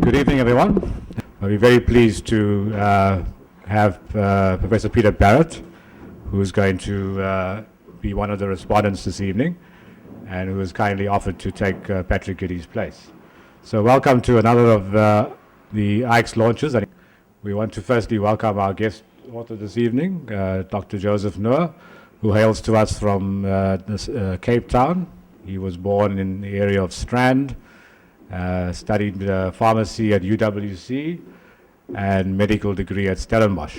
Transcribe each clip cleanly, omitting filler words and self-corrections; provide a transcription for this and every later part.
Good evening, everyone. We're very pleased to have Professor Peter Barrett, who is going to be one of the respondents this evening, and who has kindly offered to take Patrick Giddy's place. So welcome to another of the IKES launches. And we want to firstly welcome our guest author this evening, Dr. Joseph Noor, who hails to us from Cape Town. He was born in the area of Strand, studied pharmacy at UWC and medical degree at Stellenbosch.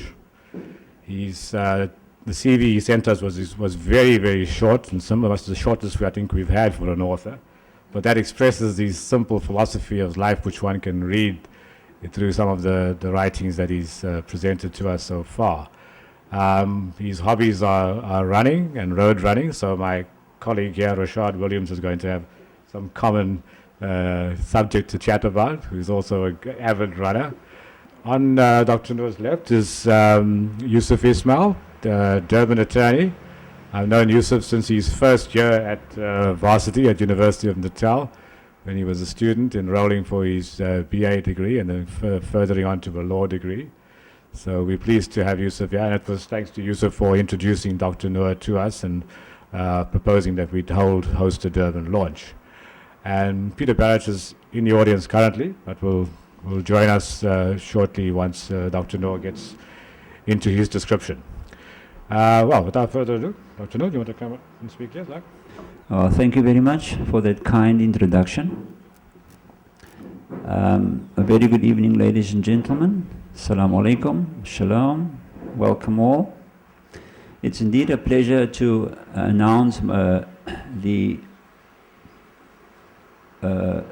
He's the CV he sent us was very, very short, and some of us the shortest I think we've had for an author. But that expresses the simple philosophy of life which one can read through some of the writings that he's presented to us so far. His hobbies are running and road running, so my colleague here, Rashad Williams, is going to have some common subject to chat about, who's also an avid runner. On Dr. Noor's left is Yusuf Ismail, the Durban attorney. I've known Yusuf since his first year at varsity at University of Natal, when he was a student enrolling for his BA degree and then furthering on to a law degree. So we're pleased to have Yusuf here, and it was thanks to Yusuf for introducing Dr. Noor to us and proposing that we'd host a Durban launch. And Peter Barrett is in the audience currently, but will join us shortly once Dr. Noor gets into his description. Well, without further ado, Dr. Noor, do you want to come up and speak? Yes, like? Thank you very much for that kind introduction. A very good evening, ladies and gentlemen. Assalamu alaikum, shalom, welcome all. It's indeed a pleasure to announce the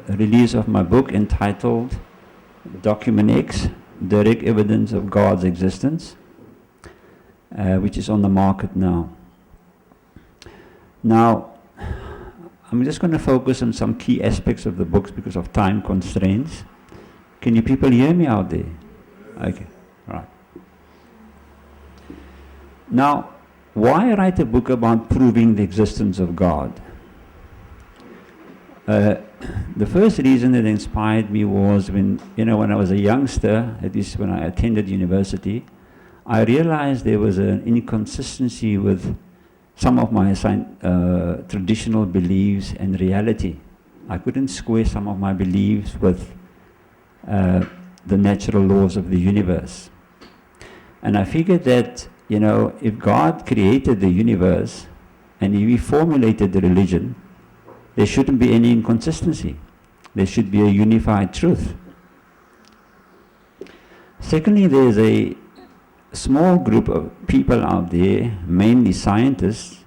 release of my book entitled Document X, Direct Evidence of God's Existence, which is on the market now. Now, I'm just going to focus on some key aspects of the books because of time constraints. Can you people hear me out there? Okay, all right. Now, why write a book about proving the existence of God? The first reason that inspired me was when I was a youngster, at least when I attended university, I realized there was an inconsistency with some of my traditional beliefs and reality. I couldn't square some of my beliefs with the natural laws of the universe. And I figured that, if God created the universe and He formulated the religion, there shouldn't be any inconsistency. There should be a unified truth. Secondly, there's a small group of people out there, mainly scientists,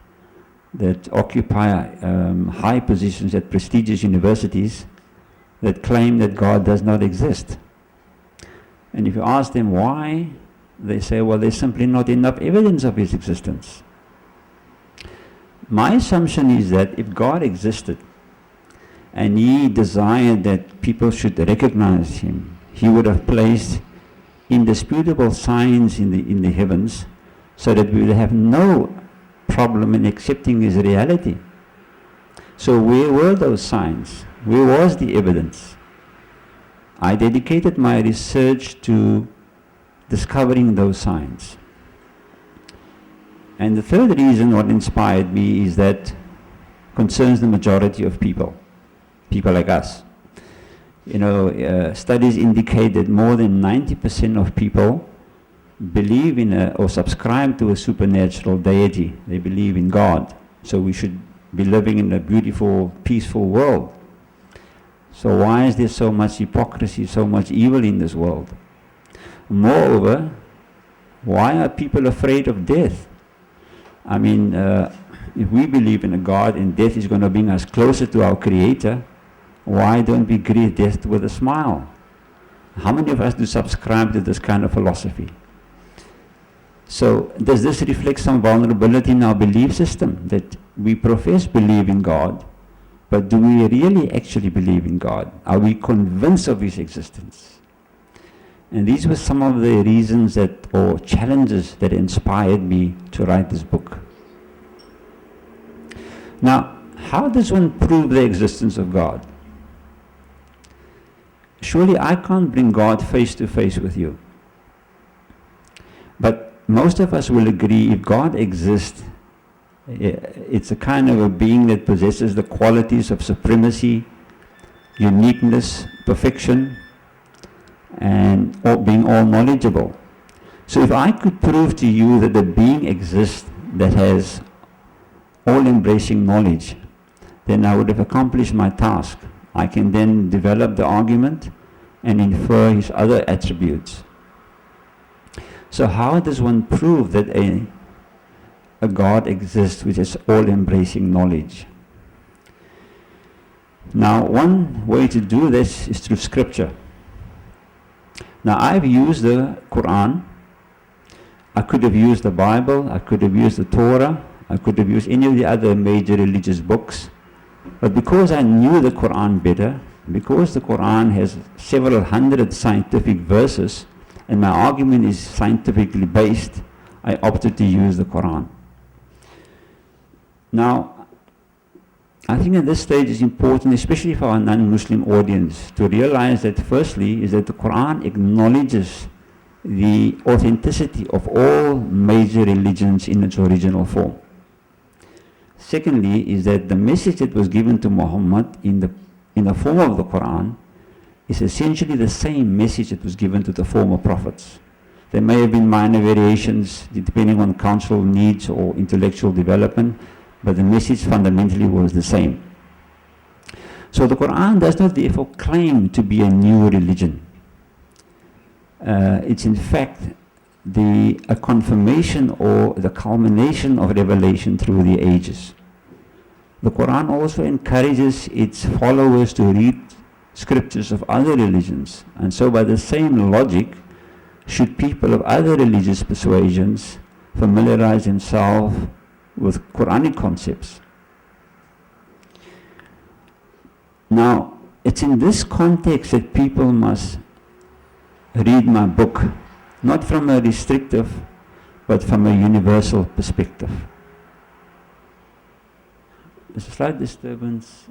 that occupy high positions at prestigious universities that claim that God does not exist. And if you ask them why, they say, well, there's simply not enough evidence of His existence. My assumption is that if God existed and He desired that people should recognize Him, He would have placed indisputable signs in the heavens so that we would have no problem in accepting His reality. So where were those signs? Where was the evidence? I dedicated my research to discovering those signs. And the third reason what inspired me is that concerns the majority of people like us. Studies indicate that more than 90% of people believe in or subscribe to a supernatural deity. They believe in God. So we should be living in a beautiful, peaceful world. So why is there so much hypocrisy, so much evil in this world? Moreover, why are people afraid of death? I mean, if we believe in a God and death is going to bring us closer to our Creator, why don't we greet death with a smile? How many of us do subscribe to this kind of philosophy? So, does this reflect some vulnerability in our belief system, that we profess believe in God, but do we really actually believe in God? Are we convinced of His existence? And these were some of the reasons or challenges that inspired me to write this book. Now, how does one prove the existence of God? surely I can't bring God face to face with you. But most of us will agree if God exists, it's a kind of a being that possesses the qualities of supremacy, uniqueness, perfection, and being all knowledgeable. So if I could prove to you that a being exists that has all-embracing knowledge, then I would have accomplished my task. I can then develop the argument and infer his other attributes. So how does one prove that a God exists which has all-embracing knowledge? Now, one way to do this is through Scripture. Now, I've used the Quran. I could have used the Bible. I could have used the Torah. I could have used any of the other major religious books. But because I knew the Quran better, because the Quran has several hundred scientific verses, and my argument is scientifically based, I opted to use the Quran. Now, I think at this stage it's important, especially for our non-Muslim audience, to realize that firstly is that the Quran acknowledges the authenticity of all major religions in its original form. Secondly is that the message that was given to Muhammad in the form of the Quran is essentially the same message that was given to the former prophets. There may have been minor variations depending on cultural needs or intellectual development, but the message fundamentally was the same. So the Quran does not therefore claim to be a new religion. It's in fact a confirmation or the culmination of revelation through the ages. The Quran also encourages its followers to read scriptures of other religions, and so by the same logic, should people of other religious persuasions familiarize themselves with Quranic concepts. Now, it's in this context that people must read my book, not from a restrictive, but from a universal perspective. There's a slight disturbance.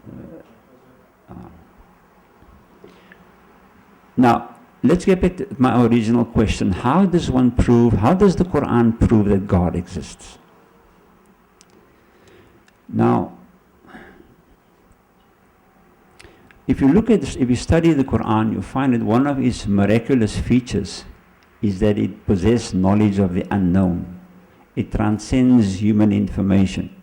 Now, let's get back to my original question. How does the Quran prove that God exists? Now, if you study the Quran, you find that one of its miraculous features is that it possesses knowledge of the unknown. It transcends human information.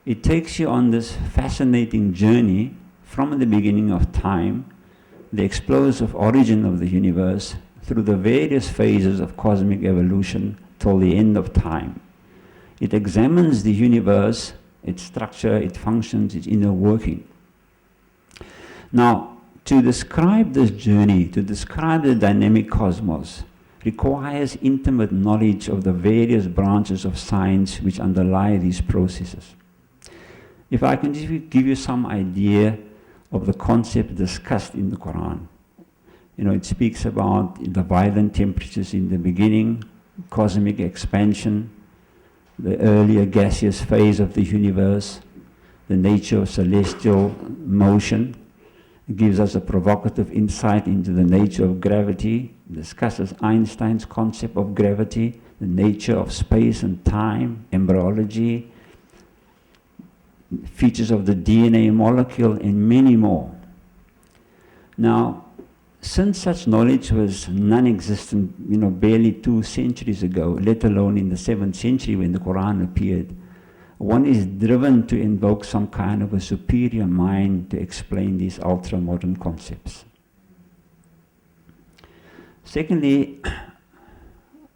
It takes you on this fascinating journey from the beginning of time, the explosive origin of the universe, through the various phases of cosmic evolution till the end of time. It examines the universe, its structure, its functions, its inner working. Now, to describe this journey, to describe the dynamic cosmos, requires intimate knowledge of the various branches of science which underlie these processes. If I can just give you some idea of the concept discussed in the Quran. It speaks about the violent temperatures in the beginning, cosmic expansion, the earlier gaseous phase of the universe, the nature of celestial motion. It gives us a provocative insight into the nature of gravity, discusses Einstein's concept of gravity, the nature of space and time, embryology, features of the DNA molecule, and many more. Now, since such knowledge was non-existent, barely 2 centuries ago, let alone in the 7th century when the Quran appeared, one is driven to invoke some kind of a superior mind to explain these ultra-modern concepts. Secondly,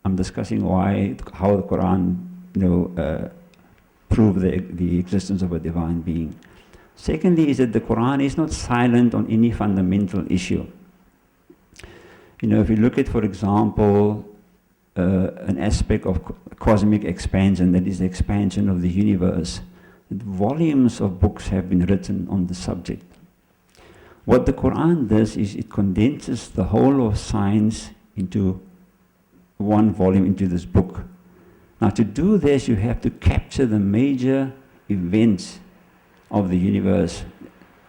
I'm discussing how the Quran, prove the existence of a divine being. Secondly is that the Quran is not silent on any fundamental issue. If you look at, for example, an aspect of cosmic expansion, that is the expansion of the universe, volumes of books have been written on the subject. What the Quran does is it condenses the whole of science into one volume, into this book. Now, to do this, you have to capture the major events of the universe,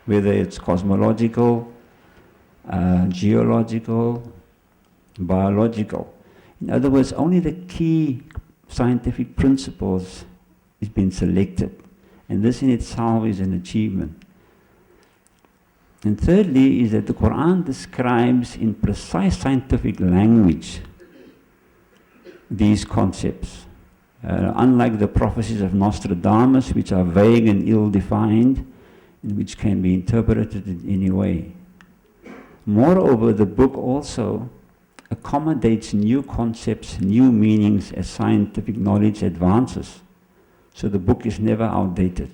whether it's cosmological, geological, biological. In other words, only the key scientific principles is being selected. And this in itself is an achievement. And thirdly is that the Quran describes in precise scientific language these concepts. Unlike the prophecies of Nostradamus, which are vague and ill-defined, and which can be interpreted in any way. Moreover, the book also accommodates new concepts, new meanings as scientific knowledge advances. So the book is never outdated.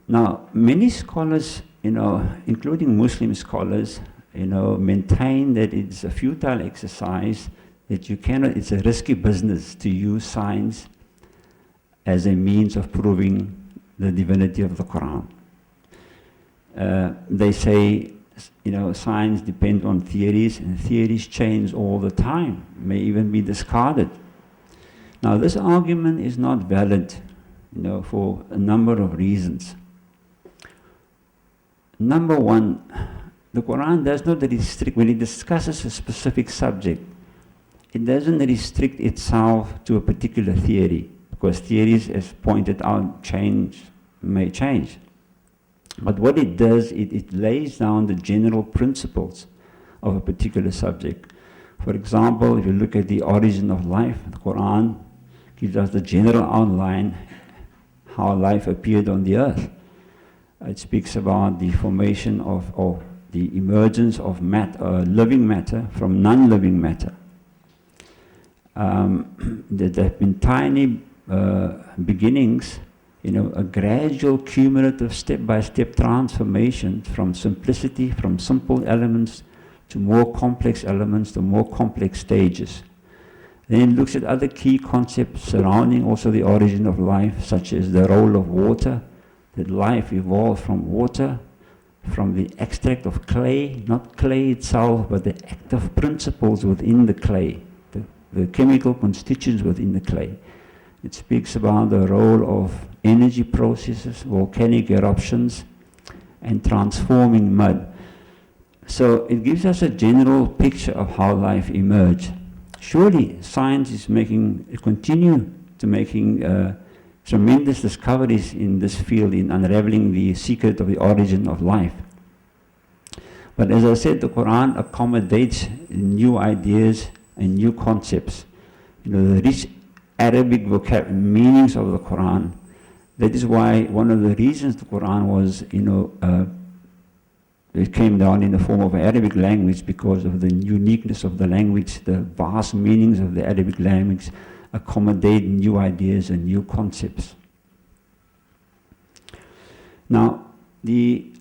Now, many scholars, including Muslim scholars, maintain that it's a futile exercise, that you cannot, it's a risky business to use science as a means of proving the divinity of the Quran. They say, science depends on theories, and theories change all the time, may even be discarded. Now, this argument is not valid, for a number of reasons. Number one, the Quran does not restrict, when it discusses a specific subject, it doesn't restrict itself to a particular theory, because theories, as pointed out, may change. But what it does, it lays down the general principles of a particular subject. For example, if you look at the origin of life, the Quran gives us the general outline, how life appeared on the earth. It speaks about the formation of the emergence of living matter from non-living matter. There have been tiny beginnings, a gradual, cumulative, step-by-step transformation from simplicity, from simple elements to more complex elements, to more complex stages. Then it looks at other key concepts surrounding also the origin of life, such as the role of water, that life evolved from water, from the extract of clay, not clay itself, but the active principles within the clay, the chemical constituents within the clay. It speaks about the role of energy processes, volcanic eruptions, and transforming mud. So it gives us a general picture of how life emerged. Surely science is continue to making tremendous discoveries in this field in unraveling the secret of the origin of life. But as I said, the Quran accommodates new ideas and new concepts. The rich Arabic meanings of the Quran. That is why one of the reasons the Quran was, it came down in the form of Arabic language, because of the uniqueness of the language, the vast meanings of the Arabic language accommodate new ideas and new concepts. Now, the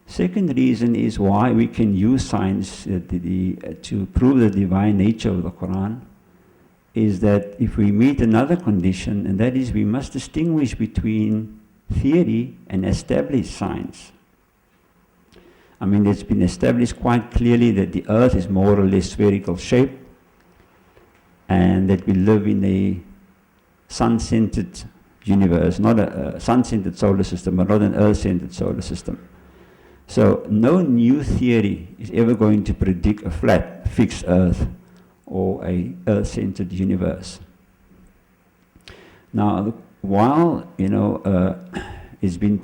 second reason is why we can use science to prove the divine nature of the Quran is that if we meet another condition, and that is we must distinguish between theory and established science. I mean, it's been established quite clearly that the earth is more or less spherical shape, and that we live in a sun-centered universe, not a sun-centered solar system, but not an earth-centered solar system. So no new theory is ever going to predict a flat, fixed earth or a earth-centered universe. Now, while, it's been,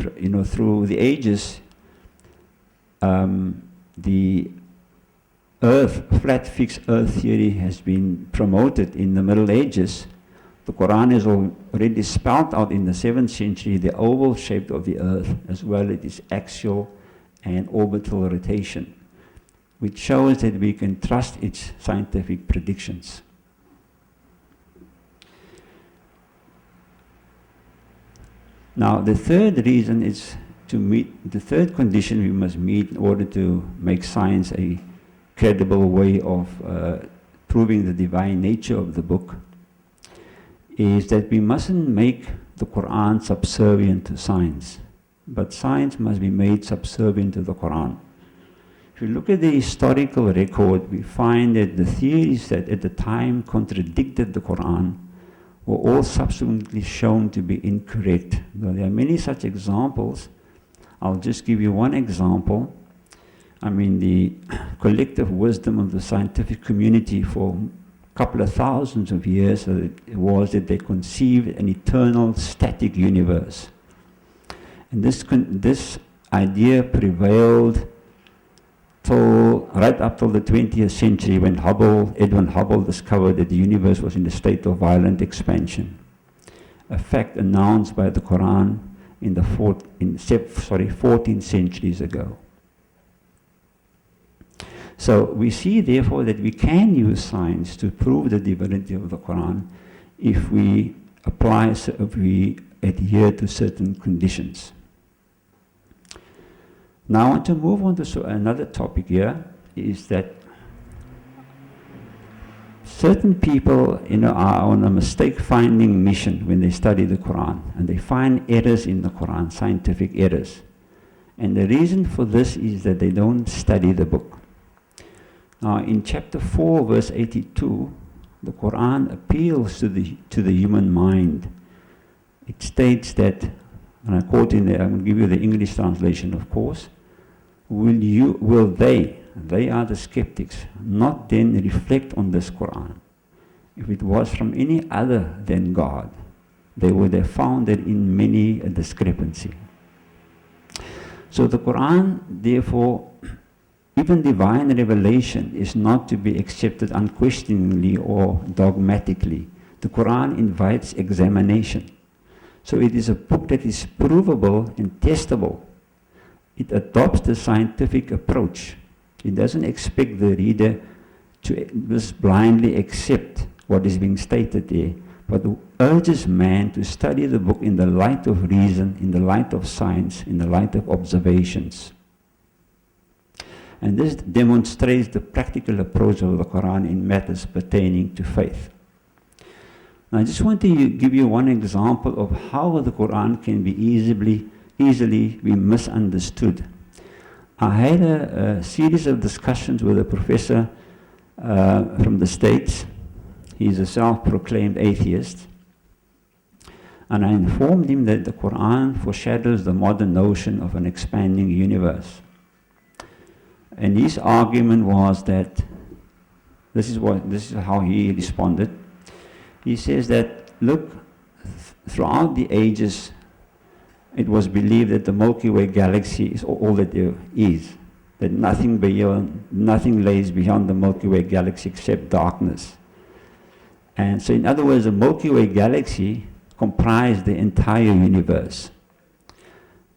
through the ages, the flat fixed earth theory has been promoted in the Middle Ages. The Quran has already spelled out in the 7th century the oval shape of the earth, as well as its axial and orbital rotation, which shows that we can trust its scientific predictions. Now, the third reason is the third condition we must meet in order to make science a credible way of proving the divine nature of the book, is that we mustn't make the Quran subservient to science, but science must be made subservient to the Quran. If you look at the historical record, we find that the theories that at the time contradicted the Quran were all subsequently shown to be incorrect. Now, there are many such examples I'll just give you one example. I mean, the collective wisdom of the scientific community for a couple of thousands of years was that they conceived an eternal static universe. And this idea prevailed right up till the 20th century, when Edwin Hubble discovered that the universe was in a state of violent expansion. A fact announced by the Quran in the 14 centuries ago. So we see, therefore, that we can use science to prove the divinity of the Quran if we adhere to certain conditions. Now I want to move on to another topic here, is that certain people, are on a mistake-finding mission when they study the Quran, and they find errors in the Quran, scientific errors. And the reason for this is that they don't study the book. Now, in chapter 4, verse 82, the Quran appeals to the human mind. It states that, and I quote in there, I'm going to give you the English translation, of course, will they are the skeptics, not then reflect on this Quran? If it was from any other than God, they would have found that in many a discrepancy. So the Quran, therefore, even divine revelation is not to be accepted unquestioningly or dogmatically. The Quran invites examination. So it is a book that is provable and testable. It adopts the scientific approach. It doesn't expect the reader to just blindly accept what is being stated there, but urges man to study the book in the light of reason, in the light of science, in the light of observations. And this demonstrates the practical approach of the Quran in matters pertaining to faith. Now, I just want to give you one example of how the Quran can be easily be misunderstood. I had a series of discussions with a professor from the States. He's a self-proclaimed atheist. And I informed him that the Quran foreshadows the modern notion of an expanding universe. And his argument was that, this is how he responded. He says that, look, throughout the ages, it was believed that the Milky Way galaxy is all that there is, that nothing lays beyond the Milky Way galaxy except darkness. And so, in other words, the Milky Way galaxy comprised the entire universe.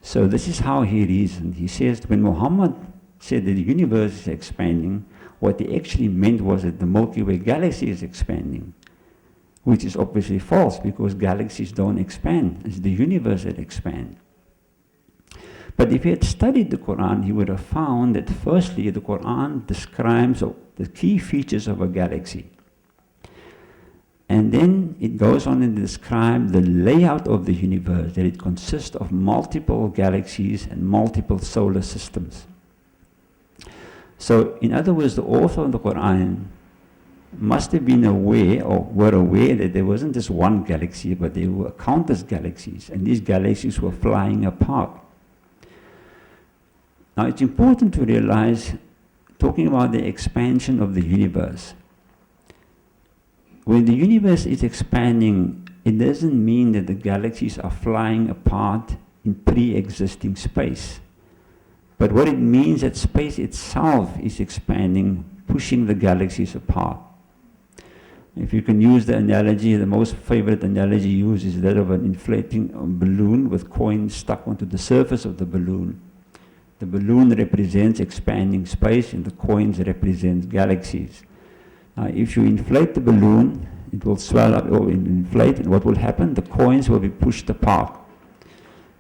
So this is how he reasoned. He says, when Muhammad said that the universe is expanding, what he actually meant was that the Milky Way galaxy is expanding, which is obviously false, because galaxies don't expand. It's the universe that expands. But if he had studied the Quran, he would have found that firstly, the Quran describes the key features of a galaxy. And then it goes on and describes the layout of the universe, that it consists of multiple galaxies and multiple solar systems. So, in other words, the author of the Quran must have been aware, or were aware, that there wasn't just one galaxy, but there were countless galaxies, and these galaxies were flying apart. Now, it's important to realize, talking about the expansion of the universe, when the universe is expanding, it doesn't mean that the galaxies are flying apart in pre-existing space. But what it means that space itself is expanding, pushing the galaxies apart. If you can use the analogy, the most favorite analogy used is that of an inflating balloon with coins stuck onto the surface of the balloon. The balloon represents expanding space and the coins represent galaxies. Now, if you inflate the balloon, it will swell up or inflate, and what will happen? The coins will be pushed apart.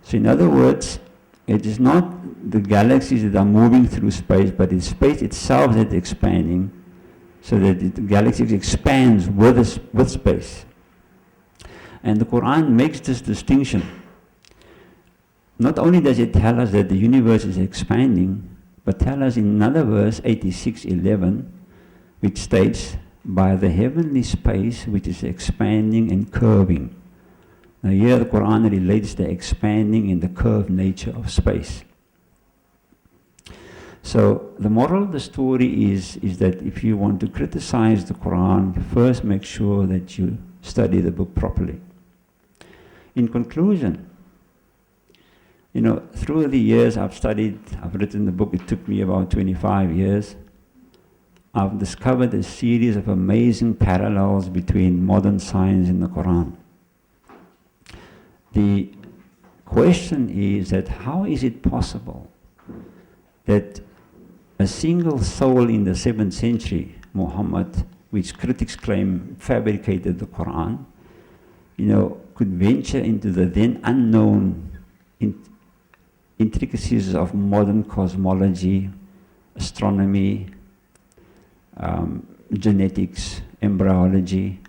So in other words, it is not the galaxies that are moving through space, but it's space itself that is expanding, so that the galaxy expands with space. And the Quran makes this distinction. Not only does it tell us that the universe is expanding, but tell us in another verse, 86:11, which states, by the heavenly space which is expanding and curving. Now here the Quran relates the expanding and the curved nature of space. So the moral of the story is that if you want to criticize the Quran, first make sure that you study the book properly. In conclusion, through the years I've written the book, it took me about 25 years. I've discovered a series of amazing parallels between modern science and the Quran. The question is that how is it possible that a single soul in the 7th century, Muhammad, which critics claim fabricated the Quran, could venture into the then unknown intricacies of modern cosmology, astronomy, genetics, embryology.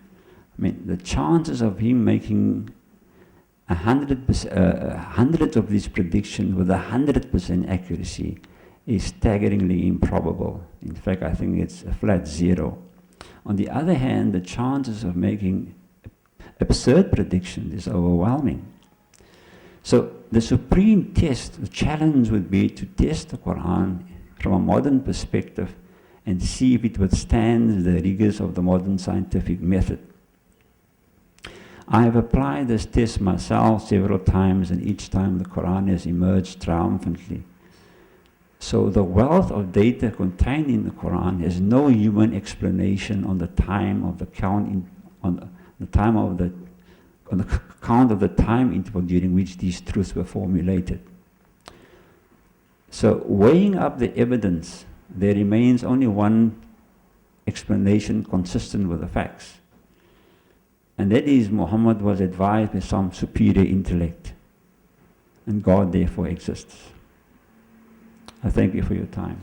I mean, the chances of him making hundreds of these predictions with 100% accuracy is staggeringly improbable. In fact, I think it's a flat zero. On the other hand, the chances of making absurd predictions is overwhelming. So the supreme test, the challenge would be to test the Quran from a modern perspective and see if it withstands the rigors of the modern scientific method. I have applied this test myself several times, and each time the Quran has emerged triumphantly. So the wealth of data contained in the Quran has no human explanation on the time of the count, on the count of the time interval during which these truths were formulated. So weighing up the evidence, there remains only one explanation consistent with the facts. And that is, Muhammad was advised by some superior intellect, and God therefore exists. I thank you for your time.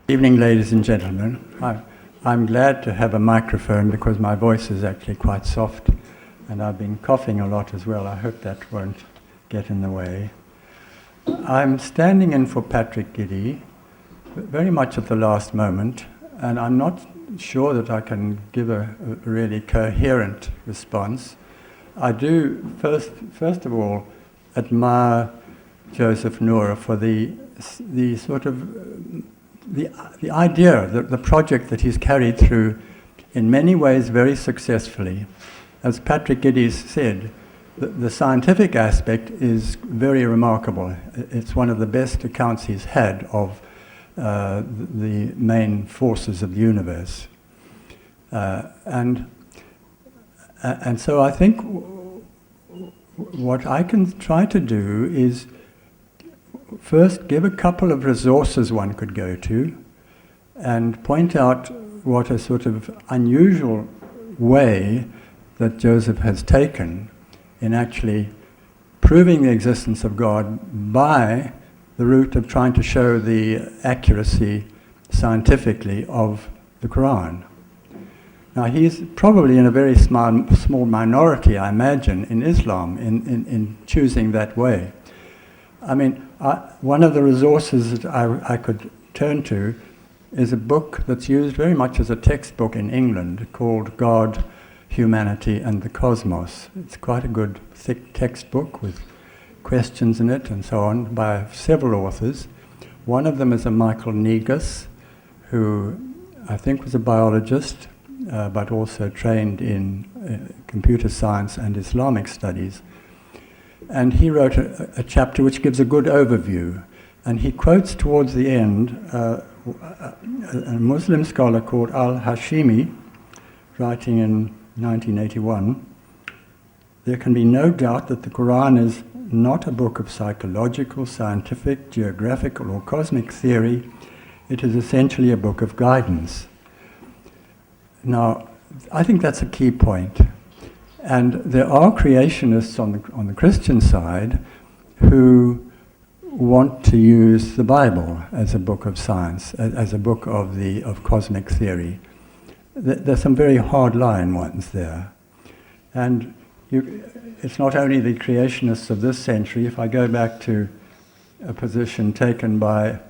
Evening, ladies and gentlemen. I'm glad to have a microphone because my voice is actually quite soft, and I've been coughing a lot as well. I hope that won't get in the way. I'm standing in for Patrick Giddy, very much at the last moment, and I'm not sure that I can give a really coherent response. I do, first of all, admire Joseph Noor for the sort of the idea, the project that he's carried through in many ways very successfully. As Patrick Giddies said, the scientific aspect is very remarkable. It's one of the best accounts he's had of the main forces of the universe. And so I think what I can try to do is first give a couple of resources one could go to and point out what a sort of unusual way that Joseph has taken in actually proving the existence of God by the route of trying to show the accuracy scientifically of the Quran. Now he's probably in a very small minority, I imagine, in Islam in choosing that way. I mean, one of the resources that I could turn to is a book that's used very much as a textbook in England called God, Humanity and the Cosmos. It's quite a good thick textbook with questions in it and so on by several authors. One of them is a Michael Negus, who I think was a biologist, but also trained in computer science and Islamic studies. And he wrote a chapter which gives a good overview. And he quotes towards the end a Muslim scholar called Al-Hashimi, writing in 1981, "There can be no doubt that the Quran is not a book of psychological, scientific, geographical, or cosmic theory. It is essentially a book of guidance." Now, I think that's a key point. And there are creationists on the Christian side who want to use the Bible as a book of science, as a book of cosmic theory. There's some very hard-line ones there. And it's not only the creationists of this century. If I go back to a position taken by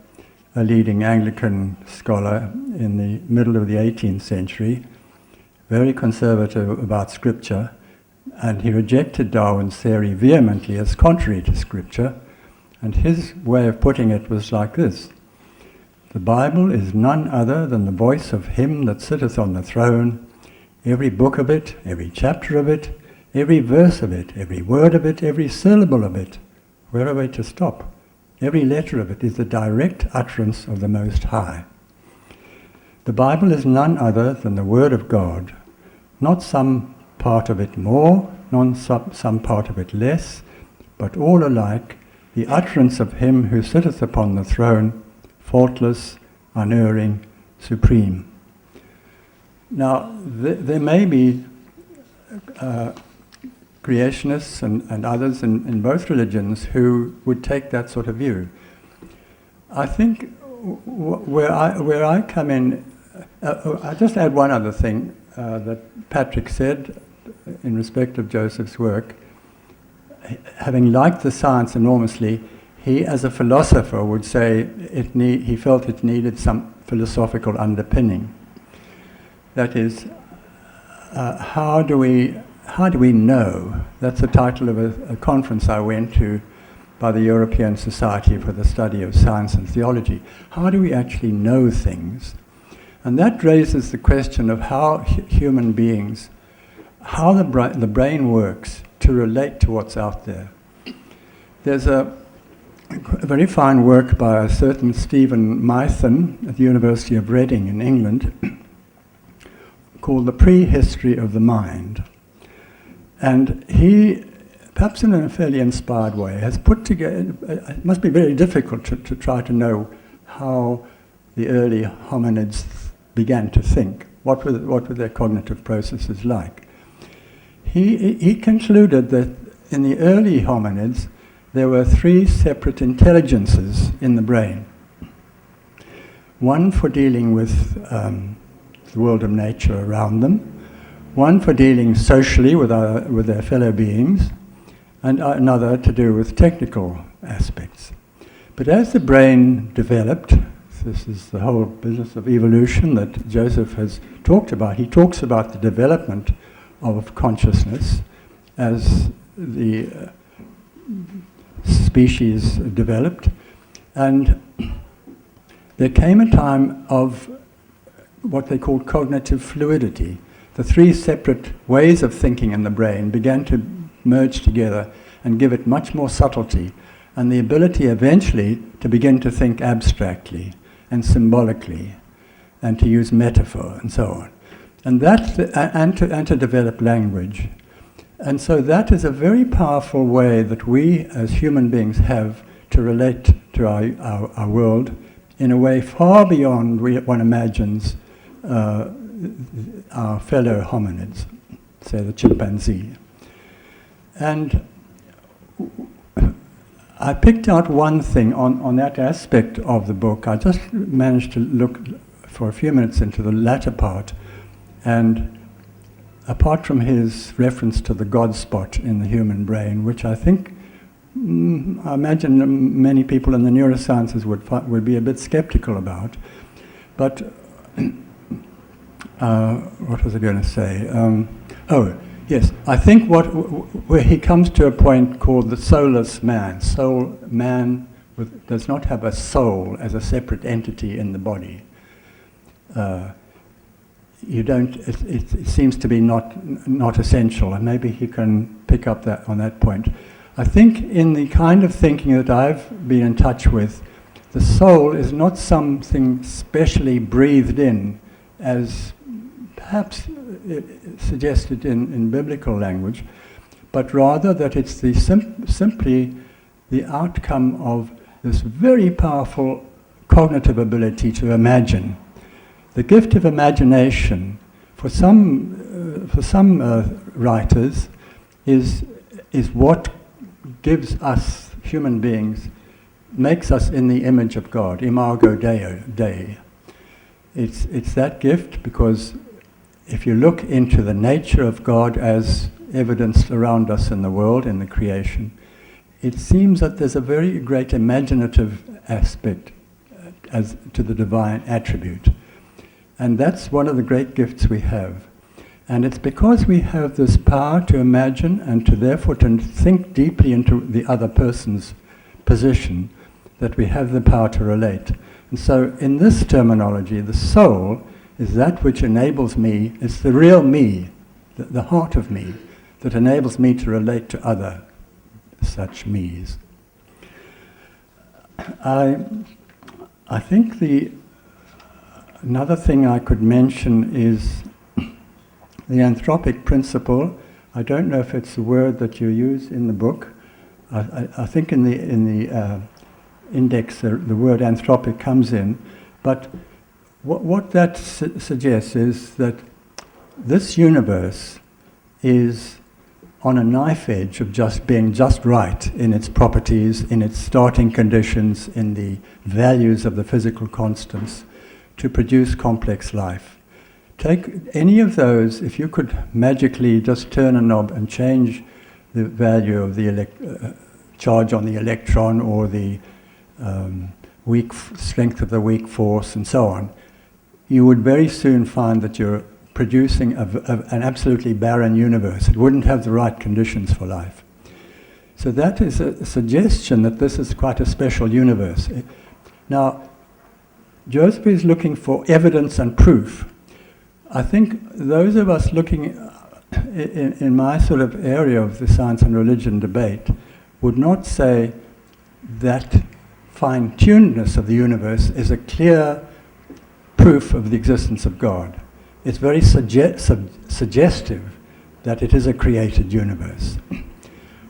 a leading Anglican scholar in the middle of the 18th century, very conservative about Scripture, and he rejected Darwin's theory vehemently as contrary to Scripture, and his way of putting it was like this: The Bible is none other than the voice of him that sitteth on the throne. Every book of it, every chapter of it, every verse of it, every word of it, every syllable of it, where are we to stop? Every letter of it is the direct utterance of the Most High. The Bible is none other than the Word of God, not some part of it more, nor some part of it less, but all alike, the utterance of him who sitteth upon the throne, faultless, unerring, supreme. Now, there may be creationists and others in both religions who would take that sort of view. I think where I come in, I'll just add one other thing that Patrick said in respect of Joseph's work. Having liked the science enormously, he, as a philosopher, would say he felt it needed some philosophical underpinning. That is, how do we know? That's the title of a conference I went to by the European Society for the Study of Science and Theology. How do we actually know things? And that raises the question of how human beings, how the brain works to relate to what's out there. There's a very fine work by a certain Stephen Mython at the University of Reading in England called The Prehistory of the Mind. And he, perhaps in a fairly inspired way, has put together, it must be very difficult to try to know how the early hominids began to think. What were their cognitive processes like? He concluded that in the early hominids, there were three separate intelligences in the brain. One for dealing with the world of nature around them, one for dealing socially with their fellow beings, and another to do with technical aspects. But as the brain developed, this is the whole business of evolution that Joseph has talked about. He talks about the development of consciousness as the species developed, and there came a time of what they call cognitive fluidity. The three separate ways of thinking in the brain began to merge together and give it much more subtlety, and the ability eventually to begin to think abstractly and symbolically, and to use metaphor and so on, and to develop language. And so that is a very powerful way that we as human beings have to relate to our world in a way far beyond one imagines our fellow hominids, say the chimpanzee. And I picked out one thing on that aspect of the book. I just managed to look for a few minutes into the latter part, and apart from his reference to the God spot in the human brain, which I think, I imagine many people in the neurosciences would be a bit skeptical about. But what was I going to say? Yes, I think where he comes to a point called the soulless man. Man does not have a soul as a separate entity in the body. It seems to be not essential, and maybe he can pick up on that point. I think in the kind of thinking that I've been in touch with, the soul is not something specially breathed in, as perhaps suggested in biblical language, but rather that it's simply the outcome of this very powerful cognitive ability to imagine. The gift of imagination, for some writers, is what gives us human beings, makes us in the image of God, imago Dei. It's that gift, because if you look into the nature of God as evidenced around us in the world, in the creation, it seems that there's a very great imaginative aspect as to the divine attribute. And that's one of the great gifts we have. And it's because we have this power to imagine and to therefore to think deeply into the other person's position that we have the power to relate. And so in this terminology, the soul is that which enables me, it's the real me, the heart of me, that enables me to relate to other such me's. I think another thing I could mention is the anthropic principle. I don't know if it's a word that you use in the book. I think in the index the word anthropic comes in, but what that suggests is that this universe is on a knife edge of just being just right in its properties, in its starting conditions, in the values of the physical constants, to produce complex life. Take any of those, if you could magically just turn a knob and change the value of the charge on the electron or the strength of the weak force and so on, you would very soon find that you're producing an absolutely barren universe. It wouldn't have the right conditions for life. So that is a suggestion that this is quite a special universe. Now, Joseph is looking for evidence and proof. I think those of us looking in my sort of area of the science and religion debate would not say that fine-tunedness of the universe is a clear proof of the existence of God. It's very suggestive that it is a created universe.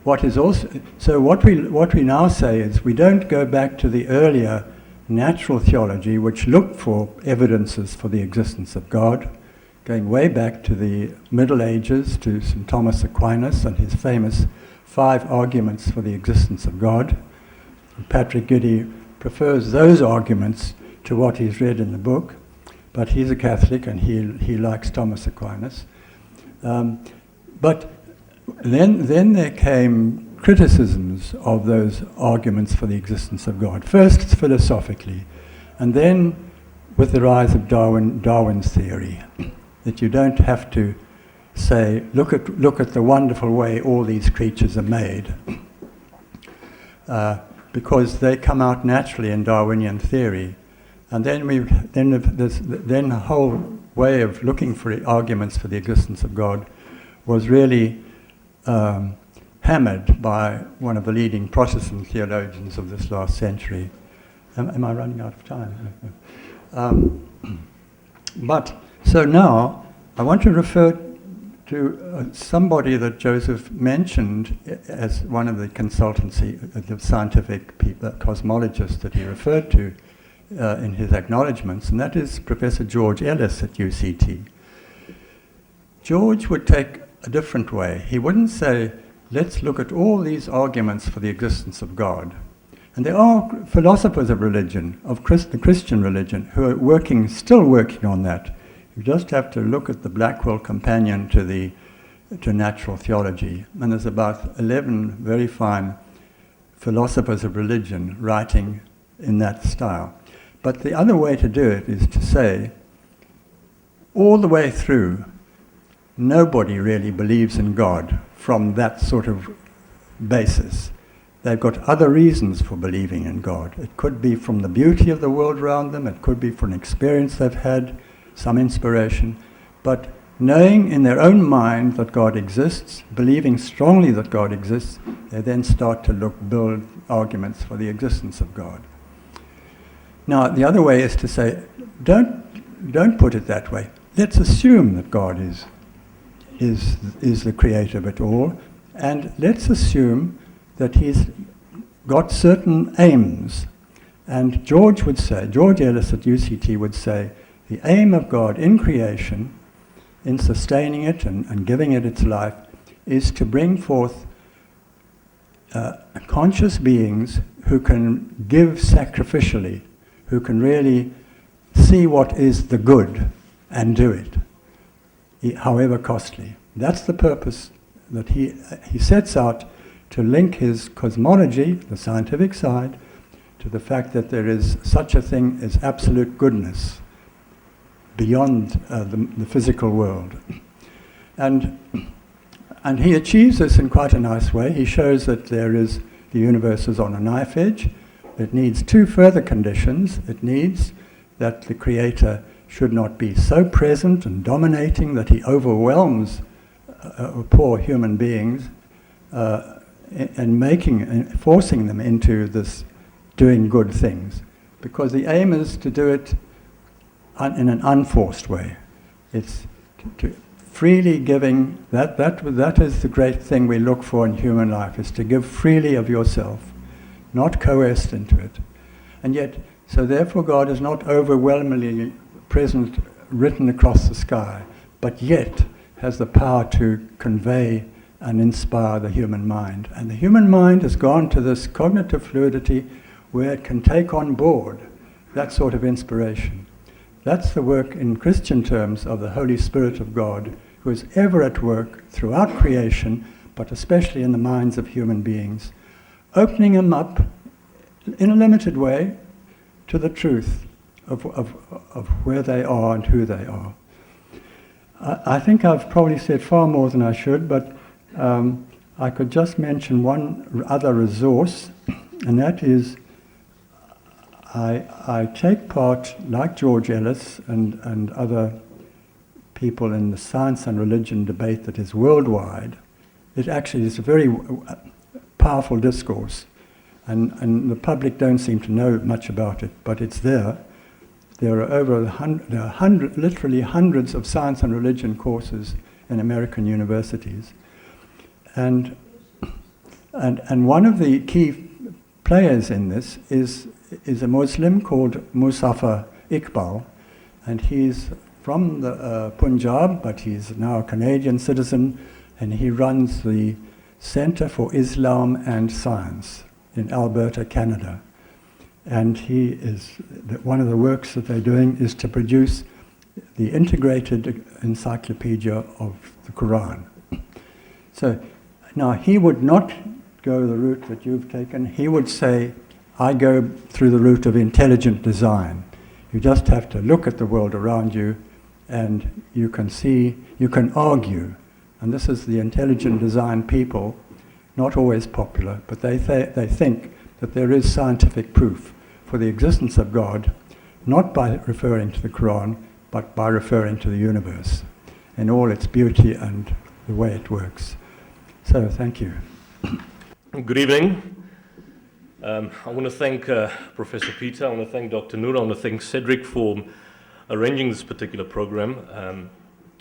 What we now say is we don't go back to the earlier natural theology which looked for evidences for the existence of God, going way back to the Middle Ages, to St. Thomas Aquinas and his famous 5 arguments for the existence of God. Patrick Giddy prefers those arguments to what he's read in the book, but he's a Catholic and he likes Thomas Aquinas. But then there came criticisms of those arguments for the existence of God. First philosophically, and then with the rise of Darwin's theory, that you don't have to say, look at the wonderful way all these creatures are made, because they come out naturally in Darwinian theory. And then a whole way of looking for arguments for the existence of God was really hammered by one of the leading Protestant theologians of this last century. Am I running out of time? But so now I want to refer to somebody that Joseph mentioned as one of the consultancy, the scientific people, cosmologists that he referred to in his acknowledgements, and that is Professor George Ellis at UCT. George would take a different way. He wouldn't say, let's look at all these arguments for the existence of God. And there are philosophers of religion, of the Christian religion, who are still working on that. You just have to look at the Blackwell Companion to natural theology. And there's about 11 very fine philosophers of religion writing in that style. But the other way to do it is to say, all the way through, nobody really believes in God from that sort of basis. They've got other reasons for believing in God. It could be from the beauty of the world around them, it could be from an experience they've had, some inspiration, but knowing in their own mind that God exists, believing strongly that God exists, they then start to build arguments for the existence of God. Now, the other way is to say, don't put it that way. Let's assume that God is the creator of it all, and let's assume that he's got certain aims. And George Ellis at UCT would say, the aim of God in creation, in sustaining it and giving it its life, is to bring forth conscious beings who can give sacrificially, who can really see what is the good and do it, however costly. That's the purpose that he sets out to link his cosmology, the scientific side, to the fact that there is such a thing as absolute goodness beyond the physical world. And he achieves this in quite a nice way. He shows that the universe is on a knife edge. it needs two further conditions. It needs that the Creator should not be so present and dominating that he overwhelms poor human beings and forcing them into this doing good things. Because the aim is to do it in an unforced way. It's to freely giving. That is the great thing we look for in human life, is to give freely of yourself, not coerced into it. And yet, so therefore God is not overwhelmingly present, written across the sky, but yet has the power to convey and inspire the human mind. And the human mind has gone to this cognitive fluidity where it can take on board that sort of inspiration. That's the work in Christian terms of the Holy Spirit of God, who is ever at work throughout creation, but especially in the minds of human beings, opening them up in a limited way to the truth of where they are and who they are. I think I've probably said far more than I should, but I could just mention one other resource, and that is I take part, like George Ellis and other people, in the science and religion debate that is worldwide. It actually is a very powerful discourse, and the public don't seem to know much about it, but it's there. There are literally hundreds of science and religion courses in American universities. And one of the key players in this is a Muslim called Muzaffar Iqbal, and he's from the Punjab, but he's now a Canadian citizen, and he runs the Center for Islam and Science in Alberta, Canada. And he is, one of the works that they're doing is to produce the integrated encyclopedia of the Quran. So now he would not go the route that you've taken. He would say, I go through the route of intelligent design. You just have to look at the world around you and you can see, you can argue. And this is the intelligent design people, not always popular, but they think that there is scientific proof for the existence of God, not by referring to the Quran, but by referring to the universe in all its beauty and the way it works. So, thank you. Good evening. I want to thank Professor Peter, I want to thank Dr. Noor, I want to thank Cedric for arranging this particular program.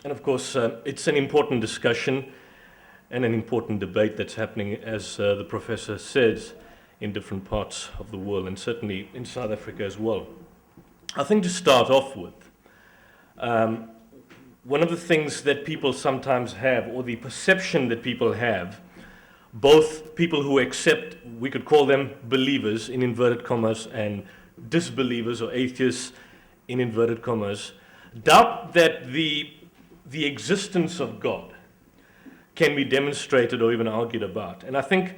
And of course, it's an important discussion and an important debate that's happening, as the professor says, in different parts of the world, and certainly in South Africa as well. I think to start off with, one of the things that people sometimes have, or the perception that people have, both people who accept, we could call them believers in inverted commas, and disbelievers or atheists in inverted commas, doubt that the existence of God can be demonstrated or even argued about. And I think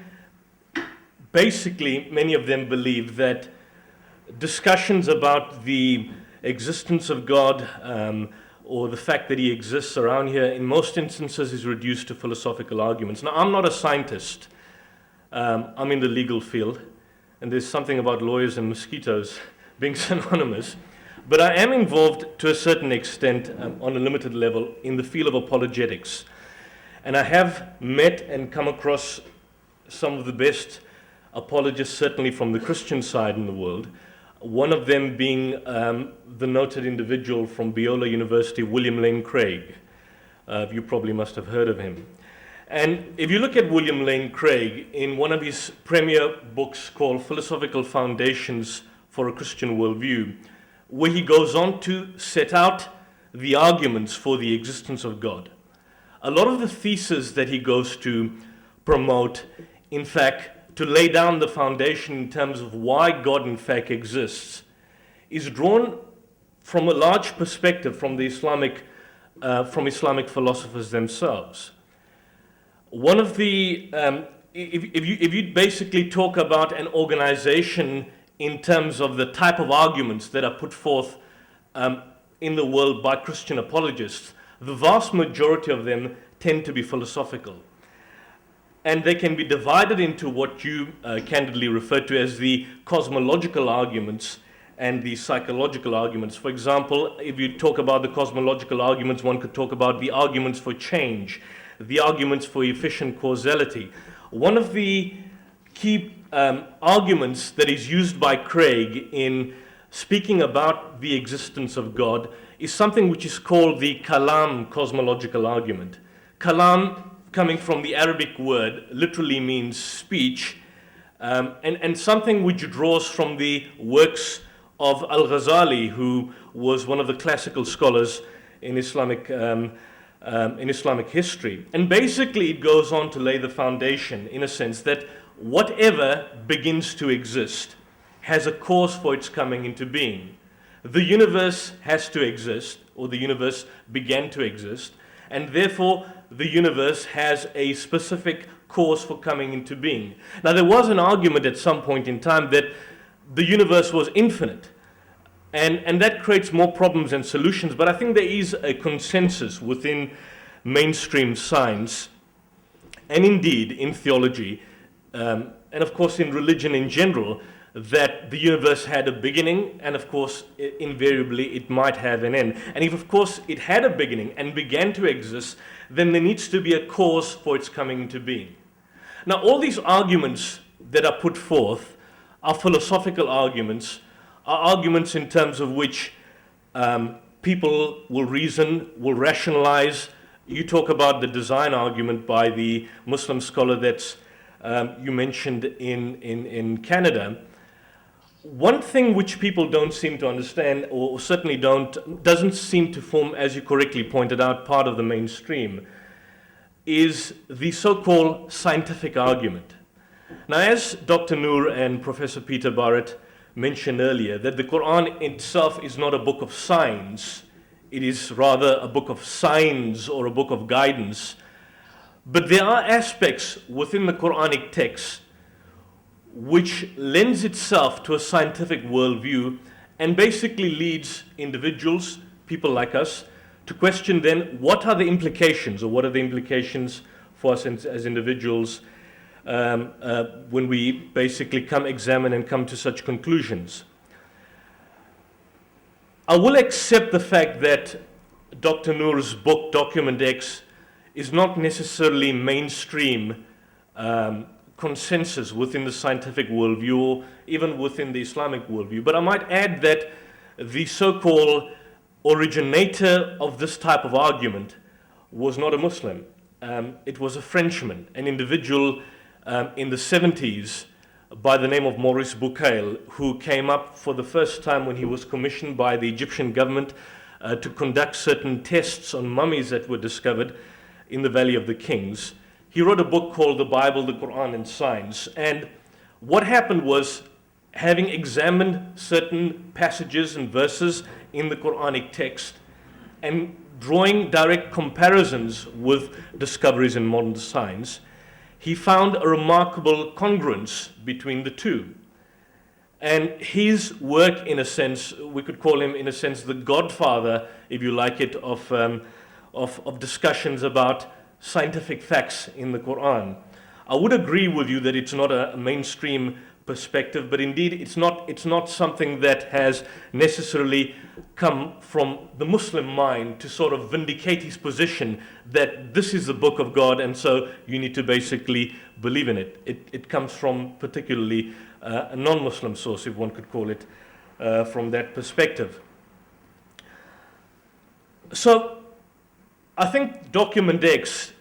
basically many of them believe that discussions about the existence of God or the fact that he exists around here in most instances is reduced to philosophical arguments. Now, I'm not a scientist. I'm in the legal field, and there's something about lawyers and mosquitoes being synonymous. But I am involved to a certain extent on a limited level in the field of apologetics. And I have met and come across some of the best apologists, certainly from the Christian side in the world. One of them being the noted individual from Biola University, William Lane Craig. You probably must have heard of him. And if you look at William Lane Craig in one of his premier books called Philosophical Foundations for a Christian Worldview, where he goes on to set out the arguments for the existence of God. A lot of the theses that he goes to promote, in fact, to lay down the foundation in terms of why God in fact exists, is drawn from a large perspective from the Islamic philosophers themselves. One of the, if you basically talk about an organization in terms of the type of arguments that are put forth in the world by Christian apologists, the vast majority of them tend to be philosophical. and they can be divided into what you candidly refer to as the cosmological arguments and the psychological arguments. For example, if you talk about the cosmological arguments, one could talk about the arguments for change, the arguments for efficient causality. One of the key arguments that is used by Craig in speaking about the existence of God is something which is called the kalam cosmological argument. Kalam, coming from the Arabic word, literally means speech, and something which draws from the works of Al-Ghazali, who was one of the classical scholars in Islamic history. And basically it goes on to lay the foundation, in a sense, that whatever begins to exist has a cause for its coming into being. The universe has to exist, or the universe began to exist, and therefore the universe has a specific cause for coming into being. Now, there was an argument at some point in time that the universe was infinite, and that creates more problems than solutions, but I think there is a consensus within mainstream science, and indeed in theology, and of course in religion in general, that the universe had a beginning, and of course invariably it might have an end. And if of course it had a beginning and began to exist, then there needs to be a cause for its coming into being. Now, all these arguments that are put forth are philosophical arguments, are arguments in terms of which people will reason, will rationalize. You talk about the design argument by the Muslim scholar that's you mentioned in Canada. One thing which people don't seem to understand, or certainly doesn't seem to form, as you correctly pointed out, part of the mainstream, is the so-called scientific argument. Now, as Dr. Noor and Professor Peter Barrett mentioned earlier, that the Quran itself is not a book of science, it is rather a book of signs or a book of guidance. But there are aspects within the Quranic text which lends itself to a scientific worldview and basically leads individuals, people like us, to question then what are the implications, or what are the implications for us as individuals when we basically examine and come to such conclusions. I will accept the fact that Dr. Noor's book, Document X, is not necessarily mainstream consensus within the scientific worldview, or even within the Islamic worldview. But I might add that the so-called originator of this type of argument was not a Muslim. It was a Frenchman, an individual in the 70s by the name of Maurice Bucaille, who came up for the first time when he was commissioned by the Egyptian government to conduct certain tests on mummies that were discovered in the Valley of the Kings. He wrote a book called The Bible, the Quran, and Science. And what happened was, having examined certain passages and verses in the Quranic text and drawing direct comparisons with discoveries in modern science, he found a remarkable congruence between the two. And his work, in a sense, we could call him, in a sense, the godfather, if you like it, of discussions about scientific facts in the Quran. I would agree with you that it's not a mainstream perspective, but indeed it's not something that has necessarily come from the Muslim mind to sort of vindicate his position that this is the book of God and so you need to basically believe in it. It comes from particularly a non-Muslim source, if one could call it, from that perspective. So I think Document X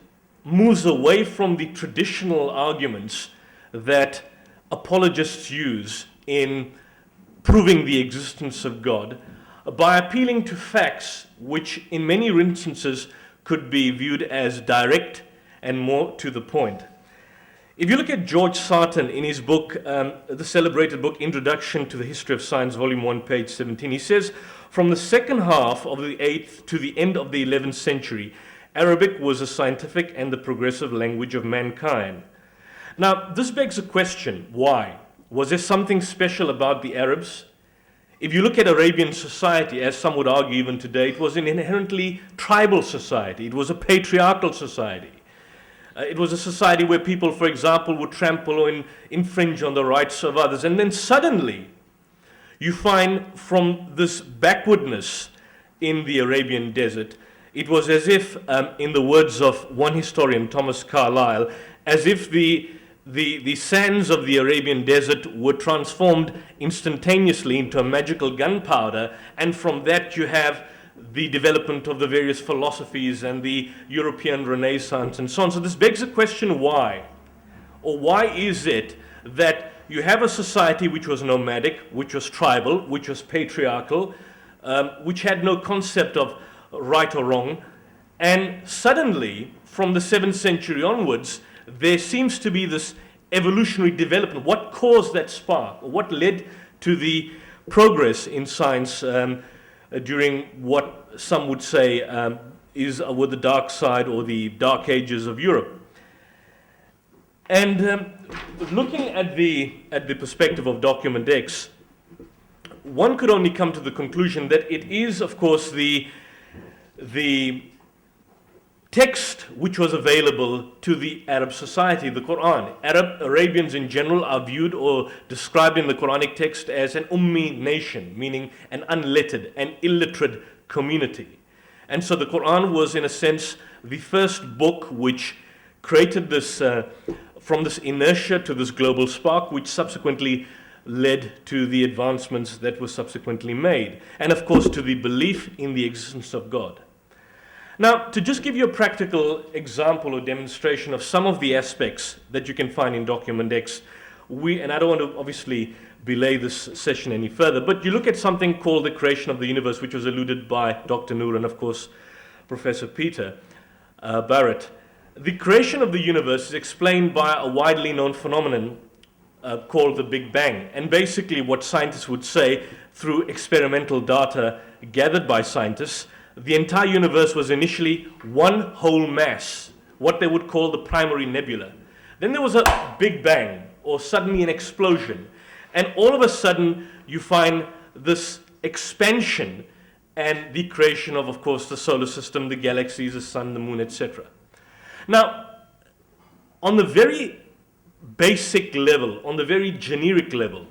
moves away from the traditional arguments that apologists use in proving the existence of God by appealing to facts which in many instances could be viewed as direct and more to the point. If you look at George Sarton in his book, the celebrated book Introduction to the History of Science, Volume 1, page 17, he says, from the second half of the 8th to the end of the 11th century, Arabic was the scientific and the progressive language of mankind. Now, this begs a question, why? Was there something special about the Arabs? If you look at Arabian society, as some would argue even today, it was an inherently tribal society. It was a patriarchal society. It was a society where people, for example, would trample or infringe on the rights of others. And then suddenly, you find from this backwardness in the Arabian desert, it was as if, in the words of one historian, Thomas Carlyle, as if the sands of the Arabian desert were transformed instantaneously into a magical gunpowder, and from that you have the development of the various philosophies and the European Renaissance and so on. So this begs the question, why? Or why is it that you have a society which was nomadic, which was tribal, which was patriarchal, which had no concept of right or wrong, and suddenly, from the 7th century onwards, there seems to be this evolutionary development. What caused that spark? Or what led to the progress in science during what some would say were the dark side or the dark ages of Europe? And looking at the perspective of Document X, one could only come to the conclusion that it is, of course, the text which was available to the Arab society, the Quran. Arabians in general are viewed or described in the Quranic text as an ummi nation, meaning an unlettered, an illiterate community. And so the Quran was, in a sense, the first book which created this, from this inertia to this global spark, which subsequently led to the advancements that were subsequently made, and of course to the belief in the existence of God. Now, to just give you a practical example or demonstration of some of the aspects that you can find in Document X, and I don't want to obviously belay this session any further, but you look at something called the creation of the universe, which was alluded by Dr. Noor and of course Professor Peter Barrett. The creation of the universe is explained by a widely known phenomenon called the Big Bang. And basically what scientists would say, through experimental data gathered by scientists, the entire universe was initially one whole mass, what they would call the primary nebula. Then there was a Big Bang, or suddenly an explosion. And all of a sudden, you find this expansion and the creation of course, the solar system, the galaxies, the sun, the moon, etc. Now, on the very basic level, on the very generic level,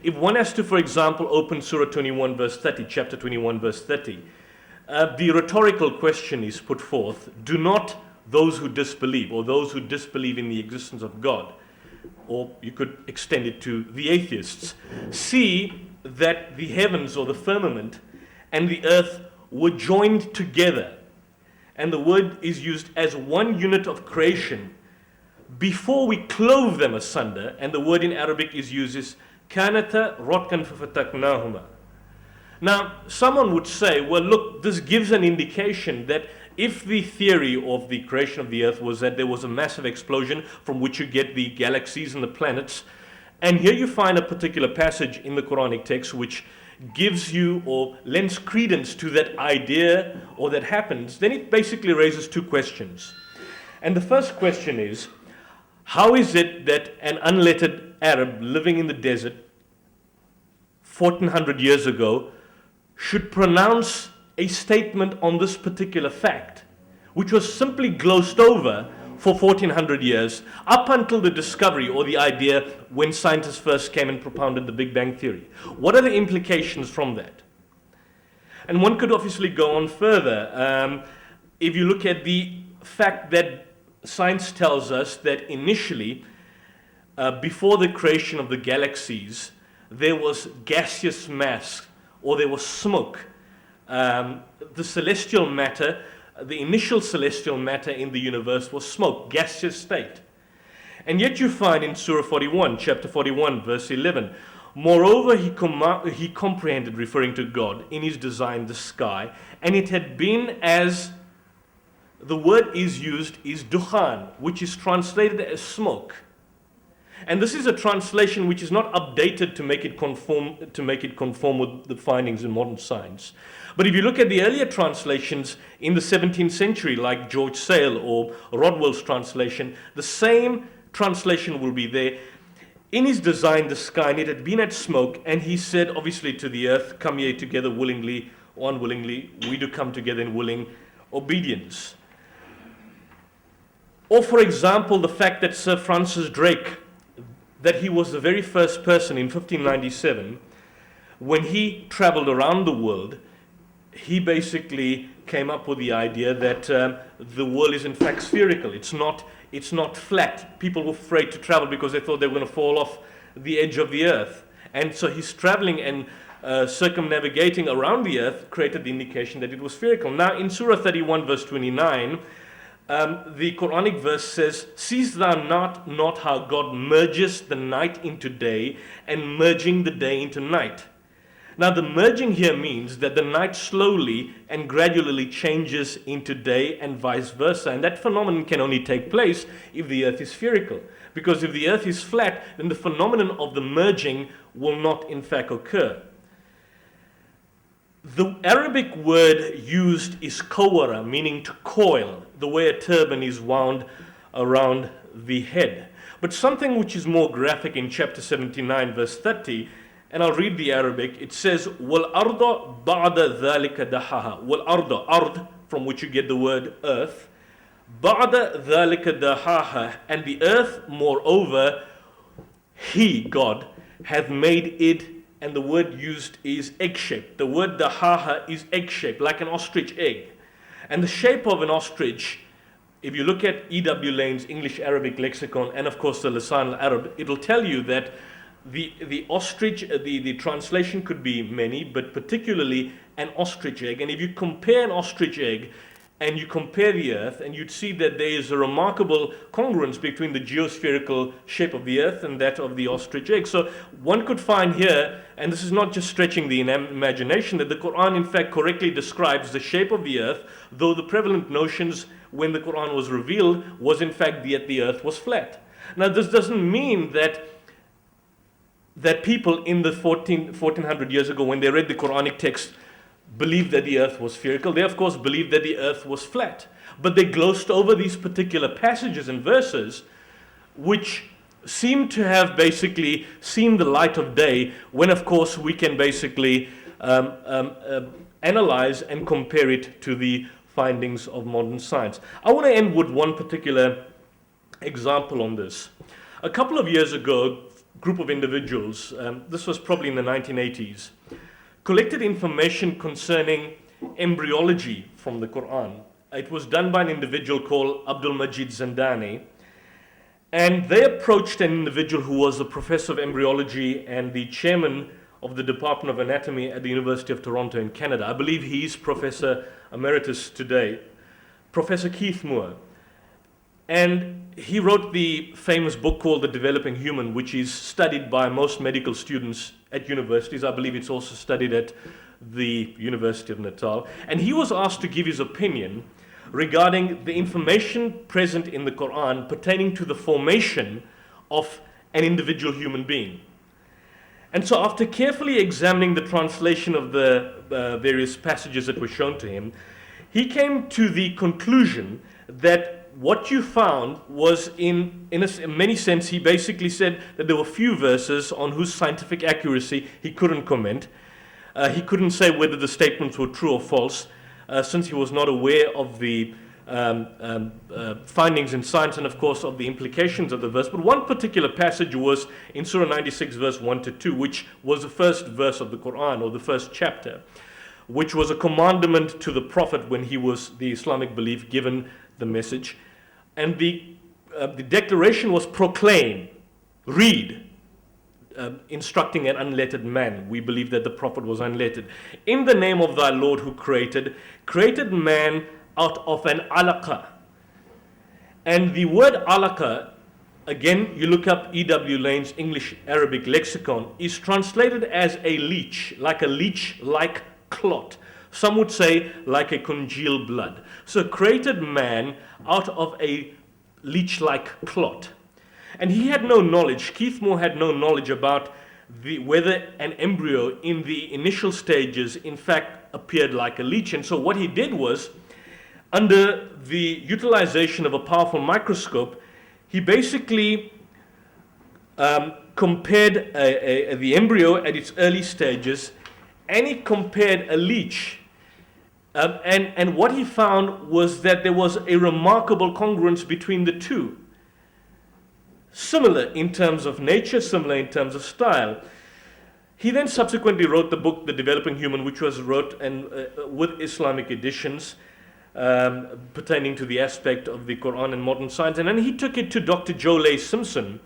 if one has to, for example, open Surah 21 verse 30, chapter 21 verse 30, the rhetorical question is put forth, do not those who disbelieve, or those who disbelieve in the existence of God, or you could extend it to the atheists, see that the heavens or the firmament and the earth were joined together, and the word is used as one unit of creation before we clove them asunder, and the word in Arabic is used as kanata rotkan fafataknahuma. Now, someone would say, well, look, this gives an indication that if the theory of the creation of the earth was that there was a massive explosion from which you get the galaxies and the planets, and here you find a particular passage in the Quranic text which gives you or lends credence to that idea or that happens, then it basically raises two questions. And the first question is, how is it that an unlettered Arab living in the desert 1400 years ago should pronounce a statement on this particular fact, which was simply glossed over for 1400 years, up until the discovery or the idea when scientists first came and propounded the Big Bang Theory? What are the implications from that? And one could obviously go on further. If you look at the fact that science tells us that initially, before the creation of the galaxies, there was gaseous mass, or there was smoke. The celestial matter, the initial celestial matter in the universe was smoke, gaseous state. And yet you find in Surah 41, chapter 41, verse 11, moreover he comprehended, referring to God, in his design the sky, and it had been as, the word is used, is dukhan, which is translated as smoke. And this is a translation which is not updated to make it conform with the findings in modern science. But if you look at the earlier translations in the 17th century, like George Sale or Rodwell's translation, the same translation will be there. In his design, the sky, and it had been at smoke, and he said, obviously, to the earth, come ye together willingly or unwillingly, we do come together in willing obedience. Or, for example, the fact that Sir Francis Drake, that he was the very first person in 1597, when he traveled around the world, he basically came up with the idea that the world is in fact spherical. It's not flat. People were afraid to travel because they thought they were going to fall off the edge of the earth. And so his traveling and circumnavigating around the earth created the indication that it was spherical. Now, in Surah 31, verse 29, the Quranic verse says, "Seest thou not how God merges the night into day and merging the day into night?" Now, the merging here means that the night slowly and gradually changes into day and vice versa. And that phenomenon can only take place if the earth is spherical. Because if the earth is flat, then the phenomenon of the merging will not in fact occur. The Arabic word used is kawara, meaning to coil, the way a turban is wound around the head. But something which is more graphic in chapter 79, verse 30, and I'll read the Arabic. It says, وَالْأَرْضَ بَعْدَ ذَلِكَ دَحَاهَا. وَالْأَرْضَ, ard, from which you get the word earth. بَعْدَ ذَلِكَ دَحَاهَا. And the earth, moreover, He, God, hath made it, and the word used is egg-shaped. The word dahaha is egg-shaped, like an ostrich egg. And the shape of an ostrich, if you look at E.W. Lane's English Arabic lexicon, and of course the Lisan al-Arab, it'll tell you that the ostrich, the translation could be many, but particularly an ostrich egg. And if you compare an ostrich egg and you compare the earth, and you'd see that there is a remarkable congruence between the geospherical shape of the earth and that of the ostrich egg. So one could find here, and this is not just stretching the imagination, that the Quran in fact correctly describes the shape of the earth, though the prevalent notions when the Quran was revealed was in fact that the earth was flat. Now this doesn't mean that people in the 1400 years ago, when they read the Quranic text, believed that the earth was spherical. They, of course, believed that the earth was flat. But they glossed over these particular passages and verses, which seem to have basically seen the light of day, when, of course, we can basically analyze and compare it to the findings of modern science. I want to end with one particular example on this. A couple of years ago, group of individuals, this was probably in the 1980s, collected information concerning embryology from the Quran. It was done by an individual called Abdul Majid Zandani, and they approached an individual who was a professor of embryology and the chairman of the Department of Anatomy at the University of Toronto in Canada. I believe he's Professor Emeritus today, Professor Keith Moore. And he wrote the famous book called The Developing Human, which is studied by most medical students at universities. I believe it's also studied at the University of Natal. And he was asked to give his opinion regarding the information present in the Quran pertaining to the formation of an individual human being. And so after carefully examining the translation of the various passages that were shown to him, he came to the conclusion that what you found was, in many sense, he basically said that there were few verses on whose scientific accuracy he couldn't comment. He couldn't say whether the statements were true or false, since he was not aware of the findings in science and, of course, of the implications of the verse. But one particular passage was in Surah 96, verse 1 to 2, which was the first verse of the Quran, or the first chapter, which was a commandment to the Prophet when he was, the Islamic belief, given the message. And the declaration was proclaim, read, instructing an unlettered man. We believe that the Prophet was unlettered. In the name of thy Lord who created man out of an alaqa. And the word alaqa, again, you look up E.W. Lane's English Arabic lexicon, is translated as a leech-like clot. Some would say like a congealed blood. So created man out of a leech-like clot. And he had no knowledge, Keith Moore had no knowledge about whether an embryo in the initial stages in fact appeared like a leech. And so what he did was, under the utilization of a powerful microscope, he basically compared the embryo at its early stages, and he compared a leech And what he found was that there was a remarkable congruence between the two. Similar in terms of nature, similar in terms of style. He then subsequently wrote the book, The Developing Human, which was wrote with Islamic editions pertaining to the aspect of the Quran and modern science. And then he took it to Dr. Joe Leigh Simpson,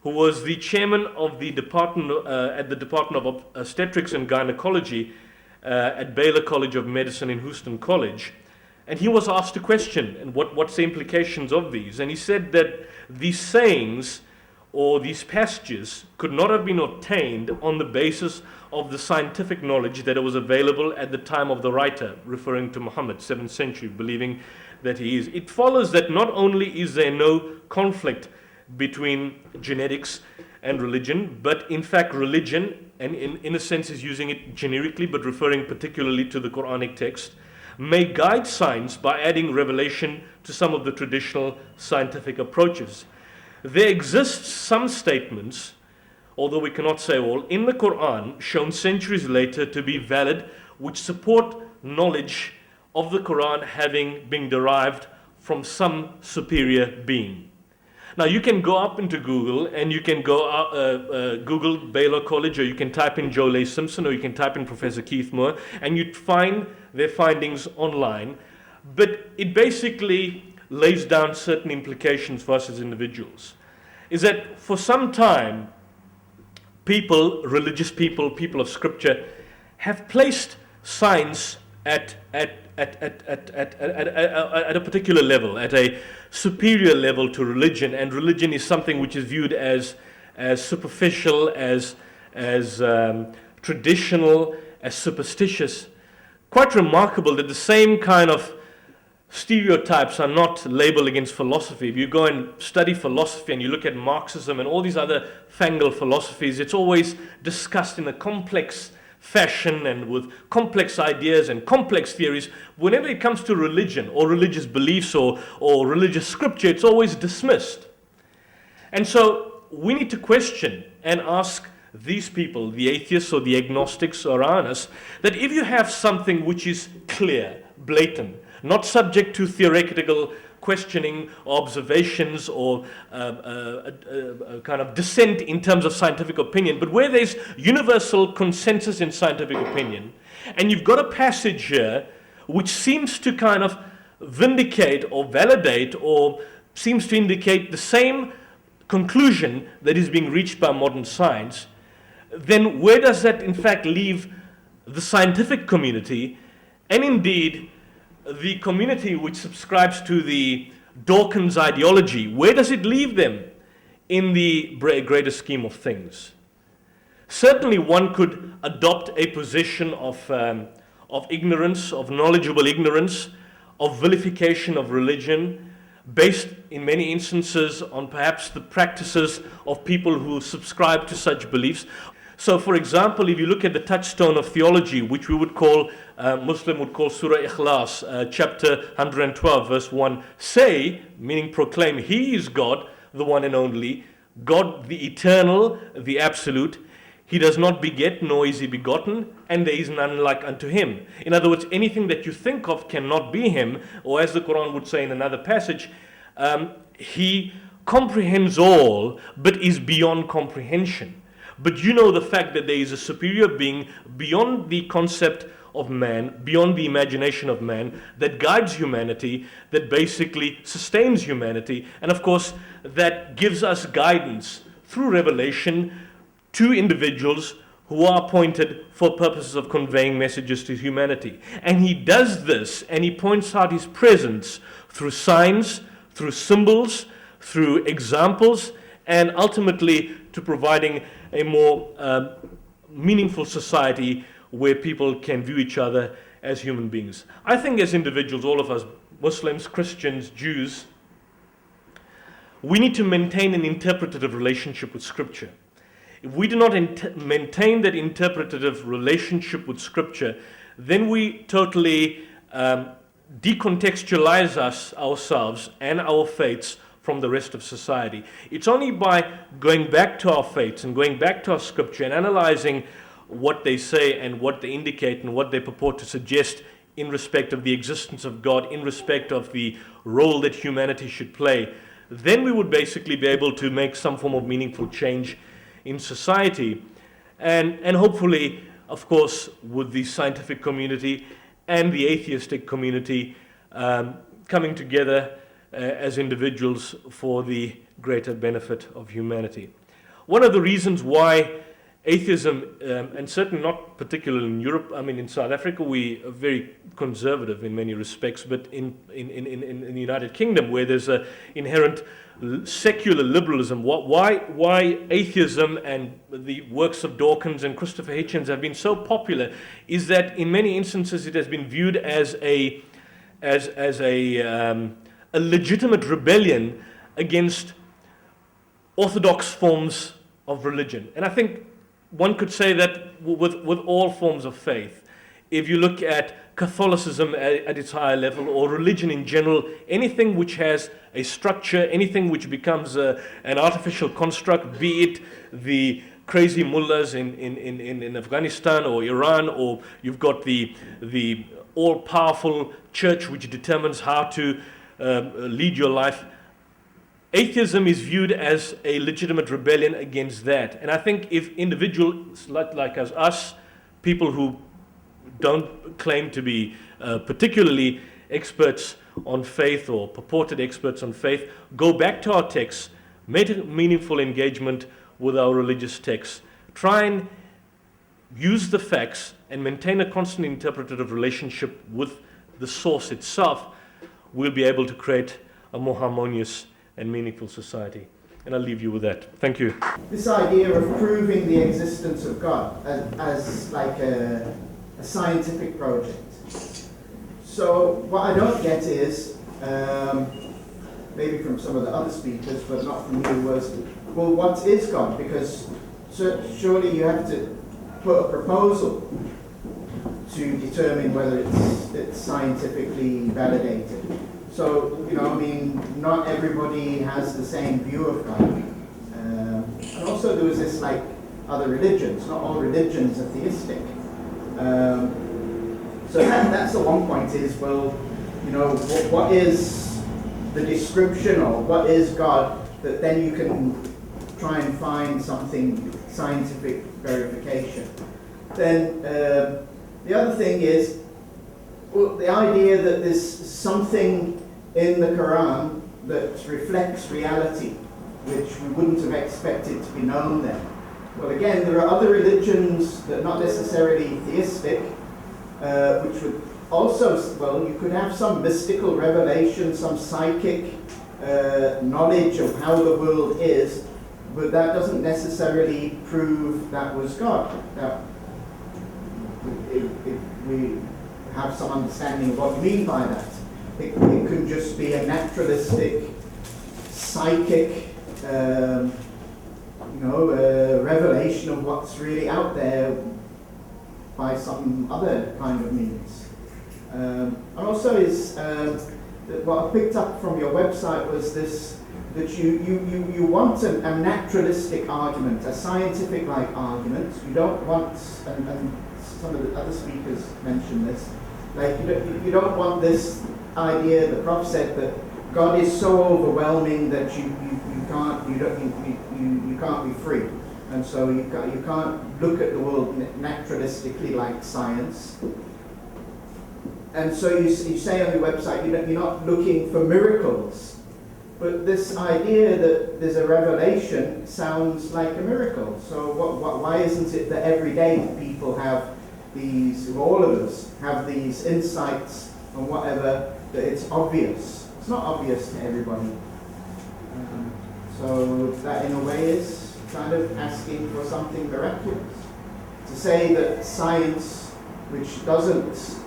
who was the chairman of the department at the Department of Obstetrics and Gynecology at Baylor College of Medicine in Houston College. And he was asked a question, and what's the implications of these? And he said that these sayings or these passages could not have been obtained on the basis of the scientific knowledge that was available at the time of the writer, referring to Muhammad, 7th century, believing that he is. It follows that not only is there no conflict between genetics and religion, but in fact religion, and in a sense is using it generically, but referring particularly to the Quranic text, may guide science by adding revelation to some of the traditional scientific approaches. There exist some statements, although we cannot say all, in the Quran shown centuries later to be valid, which support knowledge of the Quran having been derived from some superior being. Now you can go up into Google and you can go Google Baylor College, or you can type in Joe Leigh Simpson, or you can type in Professor Keith Moore, and you'd find their findings online. But it basically lays down certain implications for us as individuals. Is that for some time, people, religious people, people of Scripture, have placed science at a particular level, at a superior level to religion, and religion is something which is viewed as superficial, as traditional, as superstitious. Quite remarkable that the same kind of stereotypes are not labeled against philosophy. If you go and study philosophy and you look at Marxism and all these other fangled philosophies, it's always discussed in a complex fashion and with complex ideas and complex theories. Whenever it comes to religion or religious beliefs or religious scripture, it's always dismissed. And so we need to question and ask these people, the atheists or the agnostics around us, that if you have something which is clear, blatant, not subject to theoretical questioning, observations, or kind of dissent in terms of scientific opinion, but where there's universal consensus in scientific opinion, and you've got a passage here which seems to kind of vindicate or validate or seems to indicate the same conclusion that is being reached by modern science, then where does that in fact leave the scientific community, and indeed the community which subscribes to the Dawkins ideology? Where does it leave them in the greater scheme of things? Certainly one could adopt a position of ignorance, of knowledgeable ignorance, of vilification of religion, based in many instances on perhaps the practices of people who subscribe to such beliefs. So, for example, if you look at the touchstone of theology, which we would call, Muslim would call Surah Ikhlas, chapter 112, verse 1, say, meaning proclaim, He is God, the one and only, God the eternal, the absolute. He does not beget, nor is He begotten, and there is none like unto Him. In other words, anything that you think of cannot be Him, or as the Quran would say in another passage, He comprehends all, but is beyond comprehension. But you know the fact that there is a superior being beyond the concept of man, beyond the imagination of man, that guides humanity, that basically sustains humanity, and of course that gives us guidance through revelation to individuals who are appointed for purposes of conveying messages to humanity. And He does this, and He points out His presence through signs, through symbols, through examples, and ultimately to providing a more meaningful society where people can view each other as human beings. I think as individuals, all of us, Muslims, Christians, Jews, we need to maintain an interpretative relationship with Scripture. If we do not maintain that interpretative relationship with Scripture, then we totally decontextualize ourselves and our faiths from the rest of society. It's only by going back to our faiths and going back to our Scripture and analyzing what they say and what they indicate and what they purport to suggest in respect of the existence of God, in respect of the role that humanity should play, then we would basically be able to make some form of meaningful change in society. And hopefully, of course, with the scientific community and the atheistic community coming together as individuals for the greater benefit of humanity. One of the reasons why atheism, and certainly not particularly in Europe, I mean in South Africa we are very conservative in many respects, but in the United Kingdom, where there's an inherent secular liberalism, why atheism and the works of Dawkins and Christopher Hitchens have been so popular is that in many instances it has been viewed as a legitimate rebellion against orthodox forms of religion. And I think one could say that with all forms of faith. If you look at Catholicism at its higher level, or religion in general, anything which has a structure, anything which becomes an artificial construct, be it the crazy mullahs in Afghanistan or Iran, or you've got the all-powerful church which determines how to lead your life. Atheism is viewed as a legitimate rebellion against that. And I think if individuals like us, people who don't claim to be particularly experts on faith or purported experts on faith, go back to our texts, make a meaningful engagement with our religious texts, try and use the facts and maintain a constant interpretative relationship with the source itself, we'll be able to create a more harmonious and meaningful society. And I'll leave you with that. Thank you. This idea of proving the existence of God as like a scientific project. So what I don't get is, maybe from some of the other speakers, but not from you, was, well, what is God? Because surely you have to put a proposal to determine whether it's scientifically validated. So, you know, I mean, not everybody has the same view of God. And also there was this, like, other religions. Not all religions are theistic. So that's the one point is, well, you know, what is the description or what is God, that then you can try and find something, scientific verification. Then the other thing is, well, the idea that there's something in the Quran that reflects reality, which we wouldn't have expected to be known then. Well, again, there are other religions that are not necessarily theistic, which would also, well, you could have some mystical revelation, some psychic knowledge of how the world is, but that doesn't necessarily prove that was God. Now, if we have some understanding of what you mean by that. It could just be a naturalistic, psychic, revelation of what's really out there by some other kind of means. And also is what I picked up from your website was this, that you want a naturalistic argument, a scientific-like argument. You don't want, and some of the other speakers mentioned this, like you don't want this idea, the Prophet said, that God is so overwhelming that you can't be free, and so you can't look at the world naturalistically like science. And so you say on your website you're not looking for miracles, but this idea that there's a revelation sounds like a miracle. So why isn't it that every day people have these, all of us have these insights and whatever, that it's obvious? It's not obvious to everybody. So that in a way is kind of asking for something miraculous. To say that science, which doesn't,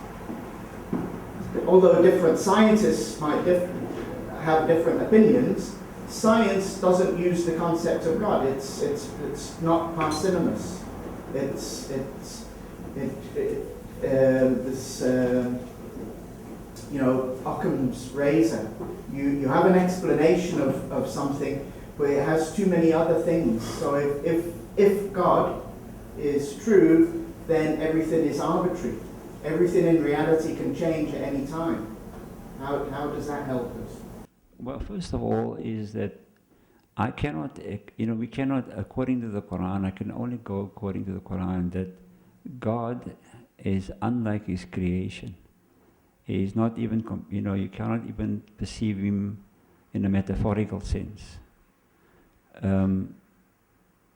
although different scientists might have different opinions, science doesn't use the concept of God. It's not parsimonious. Occam's razor. You have an explanation of something, but it has too many other things. So if God is true, then everything is arbitrary. everything in reality can change at any time. How does that help us? Well, first of all, is that I cannot, we cannot, according to the Quran, I can only go according to the Quran, that God is unlike His creation. He is not even, you cannot even perceive Him in a metaphorical sense.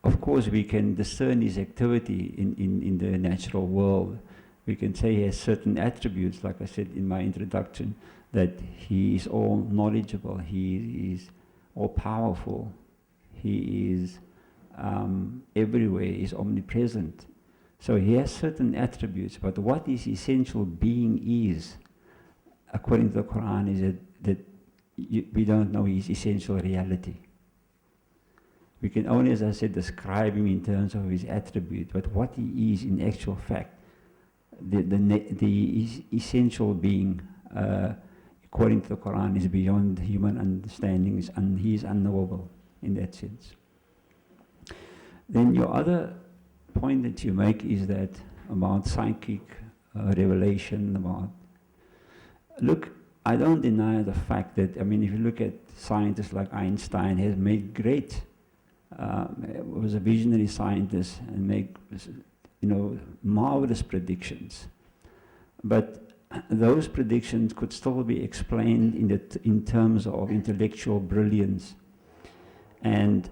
Of course, we can discern His activity in the natural world. We can say He has certain attributes, like I said in my introduction, that He is all knowledgeable, He is all powerful, He is everywhere, He is omnipresent. So He has certain attributes, but what His essential being is, according to the Quran, is that we don't know His essential reality. We can only, as I said, describe Him in terms of His attribute, but what He is in actual fact, the essential being, according to the Quran, is beyond human understanding, He is unknowable in that sense. Then your other point that you make is that about psychic revelation, look, I don't deny the fact that, if you look at scientists like Einstein, has made great, was a visionary scientist and make, marvelous predictions. But those predictions could still be explained in terms of intellectual brilliance. And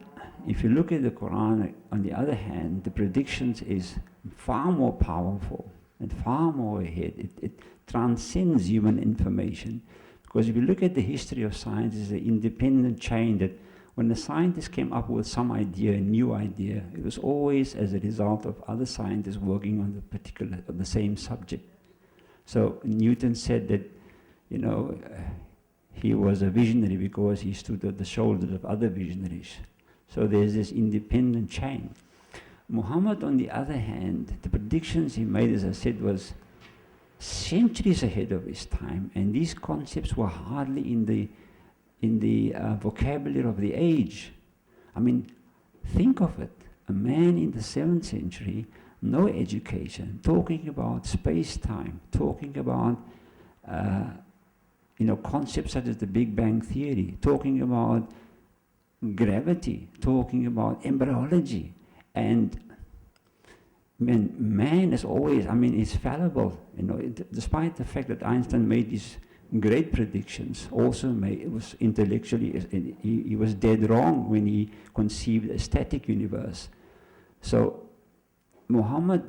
if you look at the Quran, on the other hand, the predictions is far more powerful and far more ahead. It transcends human information. Because if you look at the history of science, it's an independent chain that when the scientists came up with some idea, a new idea, it was always as a result of other scientists working on the same subject. So Newton said that, he was a visionary because he stood at the shoulders of other visionaries. So there's this independent chain. Muhammad, on the other hand, the predictions he made, as I said, was centuries ahead of his time, and these concepts were hardly in the vocabulary of the age. Think of it. A man in the 7th century, no education, talking about space-time, talking about concepts such as the Big Bang Theory, talking about gravity, talking about embryology. And man is always, is fallible. Despite the fact that Einstein made these great predictions, also it was intellectually, he was dead wrong when he conceived a static universe. So Muhammad,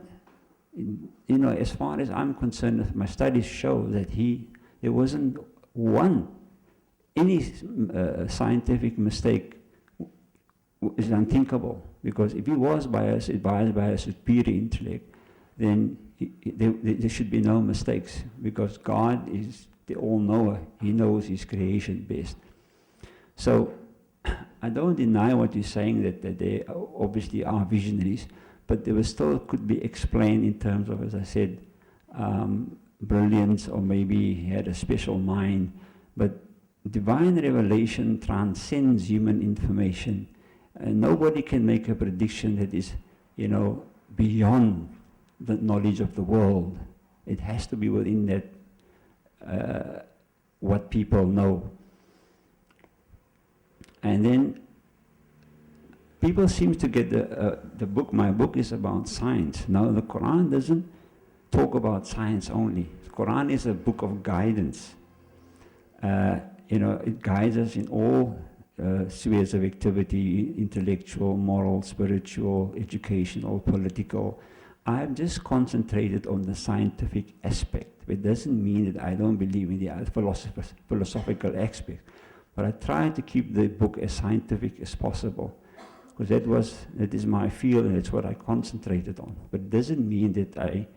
as far as I'm concerned, my studies show that there wasn't any scientific mistake is unthinkable, because if he was advised by a superior intellect, then there should be no mistakes, because God is the all-knower. He knows His creation best. So I don't deny what you're saying, that they obviously are visionaries, but they still could be explained in terms of, as I said, brilliance, or maybe he had a special mind. But divine revelation transcends human information. Nobody can make a prediction that is, beyond the knowledge of the world. It has to be within that, what people know. And then people seem to get the book. My book is about science. Now the Quran doesn't talk about science only. The Quran is a book of guidance. It guides us in all spheres of activity: intellectual, moral, spiritual, educational, political. I've just concentrated on the scientific aspect. It doesn't mean that I don't believe in the philosophical aspect, but I try to keep the book as scientific as possible, because that is my field, and that's what I concentrated on. But it doesn't mean that I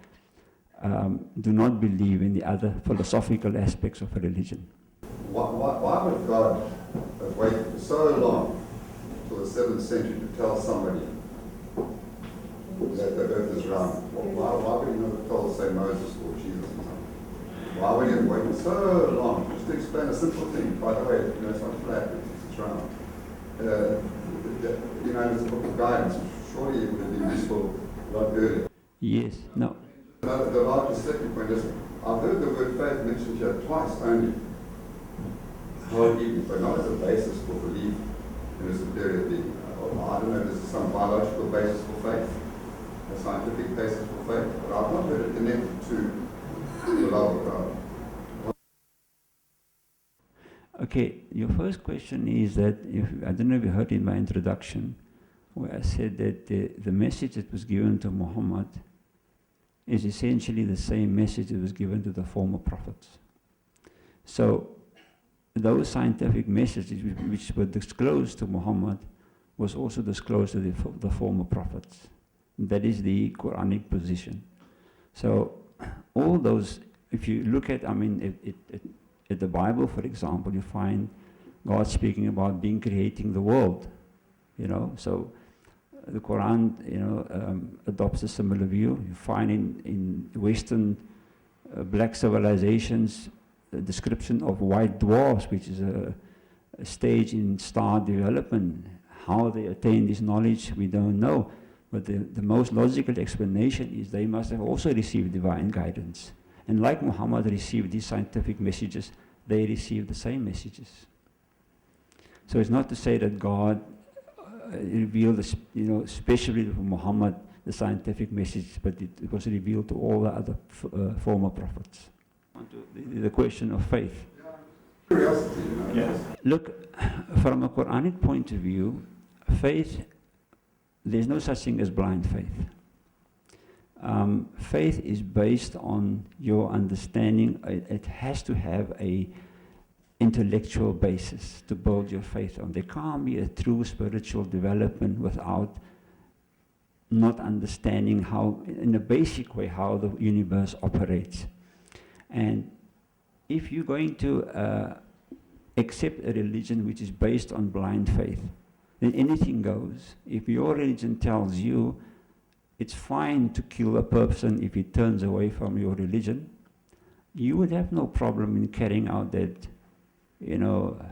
do not believe in the other philosophical aspects of religion. Why would God have waited so long till the 7th century to tell somebody that the earth is round? Why would he not have told, say, Moses or Jesus or something? Why would he have waited so long just to explain a simple thing? By the way, it's not flat, it's round. It's a book of guidance. Surely it would have been useful a lot earlier. Yes, no. The second point is, I've heard the word faith mentioned here twice only. But not as a basis for belief in a superior being. I don't know if there's some biological basis for faith, a scientific basis for faith, but I've not heard it connected to the love of God. Okay, your first question is that, I don't know if you heard in my introduction, where I said that the message that was given to Muhammad is essentially the same message that was given to the former prophets. So, those scientific messages which were disclosed to Muhammad was also disclosed to the former prophets. That is the Quranic position. So all those, if you look at, at the Bible, for example, you find God speaking about creating the world, so the Quran, adopts a similar view. You find in Western black civilizations, a description of white dwarfs, which is a stage in star development. How they attain this knowledge, we don't know. But the most logical explanation is they must have also received divine guidance. And like Muhammad received these scientific messages, they received the same messages. So it's not to say that God revealed, especially for Muhammad, the scientific message, but it was revealed to all the other former prophets. The question of faith. Curiosity, Yes. Look, from a Quranic point of view, faith, there's no such thing as blind faith. Faith is based on your understanding. It has to have a intellectual basis to build your faith on. There can't be a true spiritual development without not understanding how, in a basic way, how the universe operates. And if you're going to accept a religion which is based on blind faith, then anything goes. If your religion tells you it's fine to kill a person if he turns away from your religion, you would have no problem in carrying out that,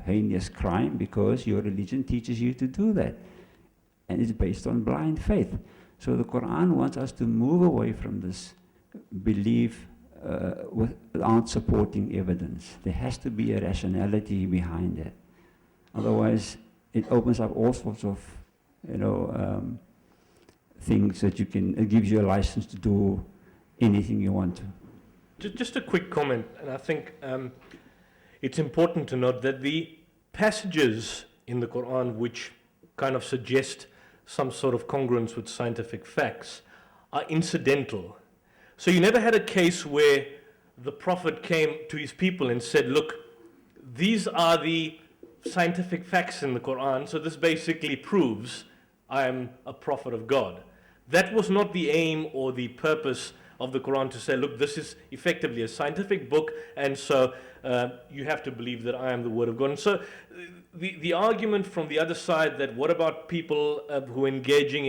heinous crime, because your religion teaches you to do that. And it's based on blind faith. So the Quran wants us to move away from this belief without supporting evidence. There has to be a rationality behind it. Otherwise, it opens up all sorts of, things that you can, it gives you a license to do anything you want to. Just a quick comment, and I think it's important to note that the passages in the Quran which kind of suggest some sort of congruence with scientific facts are incidental. So you never had a case where the Prophet came to his people and said, look, these are the scientific facts in the Quran, so this basically proves I am a prophet of God. That was not the aim or the purpose of the Quran, to say, look, this is effectively a scientific book, and so you have to believe that I am the word of God. And so the argument from the other side that what about people who are engaging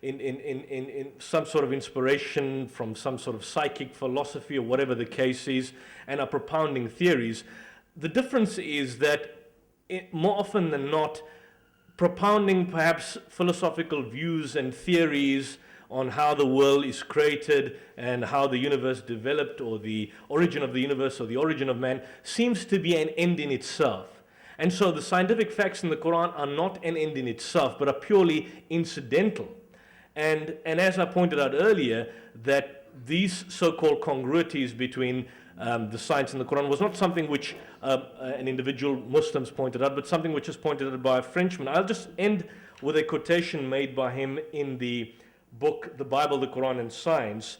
in some sort of inspiration from some sort of psychic philosophy or whatever the case is, and are propounding theories, the difference is that more often than not, propounding perhaps philosophical views and theories on how the world is created and how the universe developed, or the origin of the universe or the origin of man, seems to be an end in itself. And so the scientific facts in the Quran are not an end in itself, but are purely incidental. And as I pointed out earlier, that these so-called congruities between the science and the Quran was not something which an individual Muslims pointed out, but something which is pointed out by a Frenchman. I'll just end with a quotation made by him in the book, The Bible, the Quran and Science,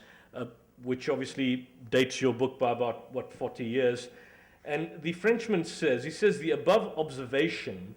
which obviously dates your book by about, 40 years. And the Frenchman says, the above observation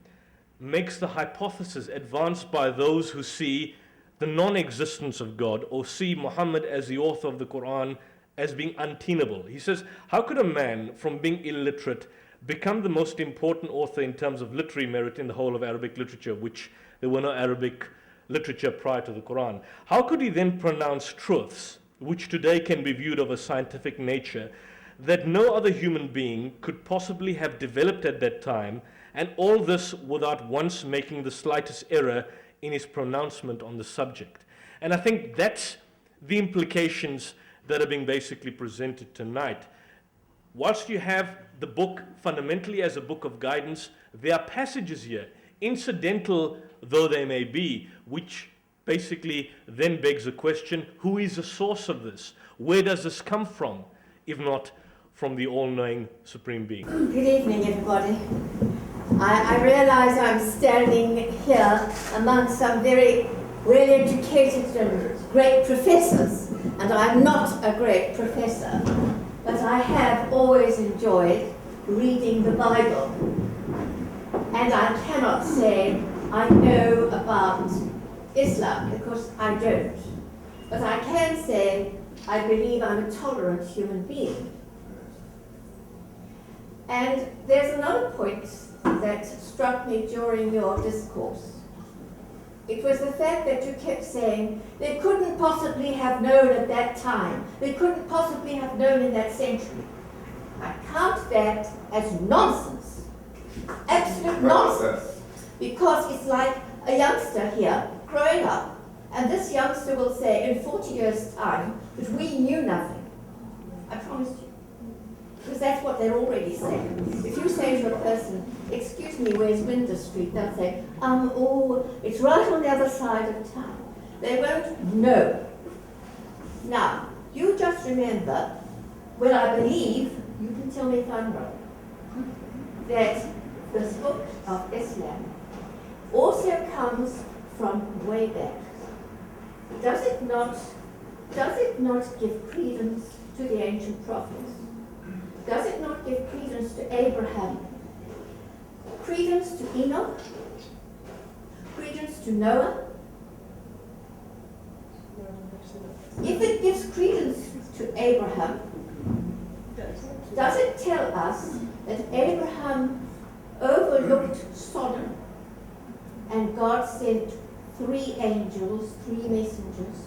makes the hypothesis advanced by those who see the non-existence of God, or see Muhammad as the author of the Quran as being untenable. He says, how could a man from being illiterate become the most important author in terms of literary merit in the whole of Arabic literature, which there were no Arabic literature prior to the Quran? How could he then pronounce truths which today can be viewed of a scientific nature that no other human being could possibly have developed at that time, and all this without once making the slightest error in his pronouncement on the subject? And I think that's the implications that are being basically presented tonight. Whilst you have the book fundamentally as a book of guidance, there are passages here, incidental though they may be, which basically then begs the question, who is the source of this? Where does this come from, if not from the all-knowing Supreme Being? Good evening, everybody. I realize I'm standing here among some very well-educated and great professors, and I'm not a great professor, but I have always enjoyed reading the Bible. And I cannot say I know about Islam, because I don't. But I can say I believe I'm a tolerant human being. And there's another point that struck me during your discourse. It was the fact that you kept saying they couldn't possibly have known at that time. They couldn't possibly have known in that century. I count that as nonsense. Absolute nonsense. Because it's like a youngster here growing up, and this youngster will say in 40 years' time that we knew nothing. I promise you. Because that's what they're already saying. If you say to a person, excuse me, where's Winter Street? They'll say, oh, it's right on the other side of town. They won't know. Now, you just remember, well, I believe, you can tell me if I'm wrong, that this book of Islam also comes from way back. Does it not give credence to the ancient prophets? Does it not give credence to Abraham? Credence to Enoch? Credence to Noah? If it gives credence to Abraham, does it tell us that Abraham overlooked Sodom and God sent 3 angels, 3 messengers?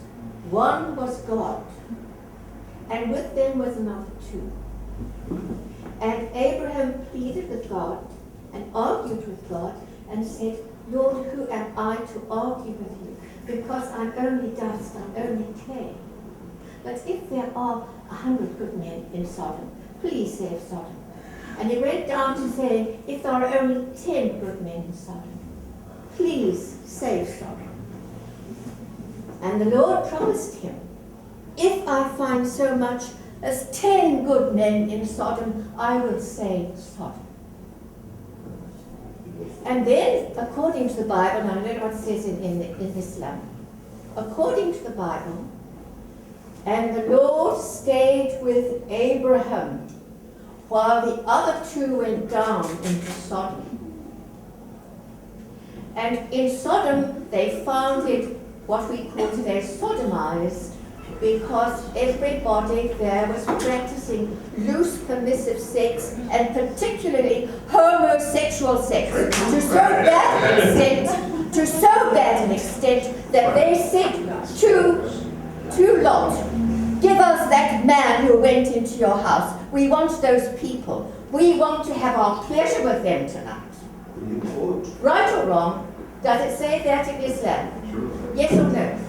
One was God, and with them was another 2. And Abraham pleaded with God and argued with God and said, Lord, who am I to argue with you? Because I'm only dust, I'm only clay. But if there are 100 good men in Sodom, please save Sodom. And he went down to saying, if there are only 10 good men in Sodom, please save Sodom. And the Lord promised him, if I find so much as 10 good men in Sodom, I will save Sodom. And then, according to the Bible, now I don't know what it says in Islam, according to the Bible, and the Lord stayed with Abraham while the other 2 went down into Sodom. And in Sodom, they found it what we call today sodomized, because everybody there was practicing loose permissive sex, and particularly homosexual sex, to so bad an extent that they said to Lot, give us that man who went into your house. We want those people. We want to have our pleasure with them tonight. Right or wrong? Does it say that in Islam? Yes or no?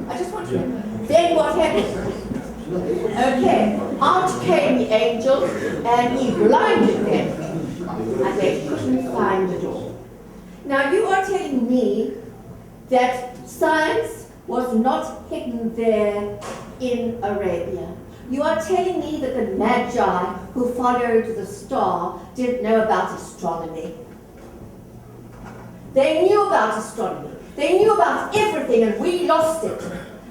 I just want to know. Then what happened? Okay, out came the angel and he blinded them, and they couldn't find the door. Now you are telling me that science was not hidden there in Arabia. You are telling me that the Magi who followed the star didn't know about astronomy. They knew about astronomy. They knew about everything, and we lost it.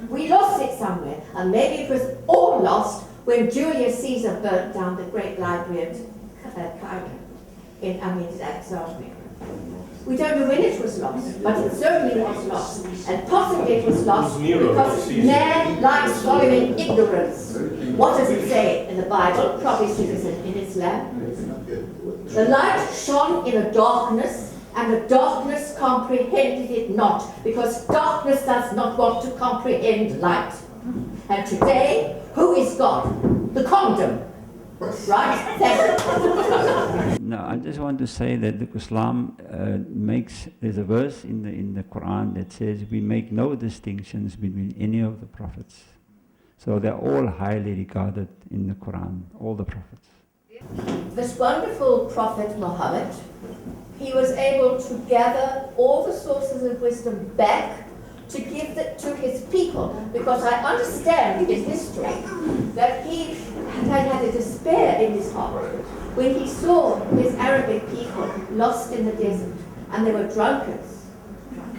We lost it somewhere, and maybe it was all lost when Julius Caesar burnt down the great library at Cairo, in Alexandria. We don't know when it was lost, but it certainly was lost, and possibly it was lost because man likes following ignorance. What does it say in the Bible? Probably says in Islam. The light shone in a darkness, and the darkness comprehended it not, because darkness does not want to comprehend light. And today, who is God? The condom. Right? No, I just want to say that Islam there's a verse in the Quran that says we make no distinctions between any of the prophets. So they're all highly regarded in the Quran, all the prophets. This wonderful prophet Muhammad, he was able to gather all the sources of wisdom back to give it to his people, because I understand in history that he had a despair in his heart when he saw his Arabic people lost in the desert, and they were drunkards,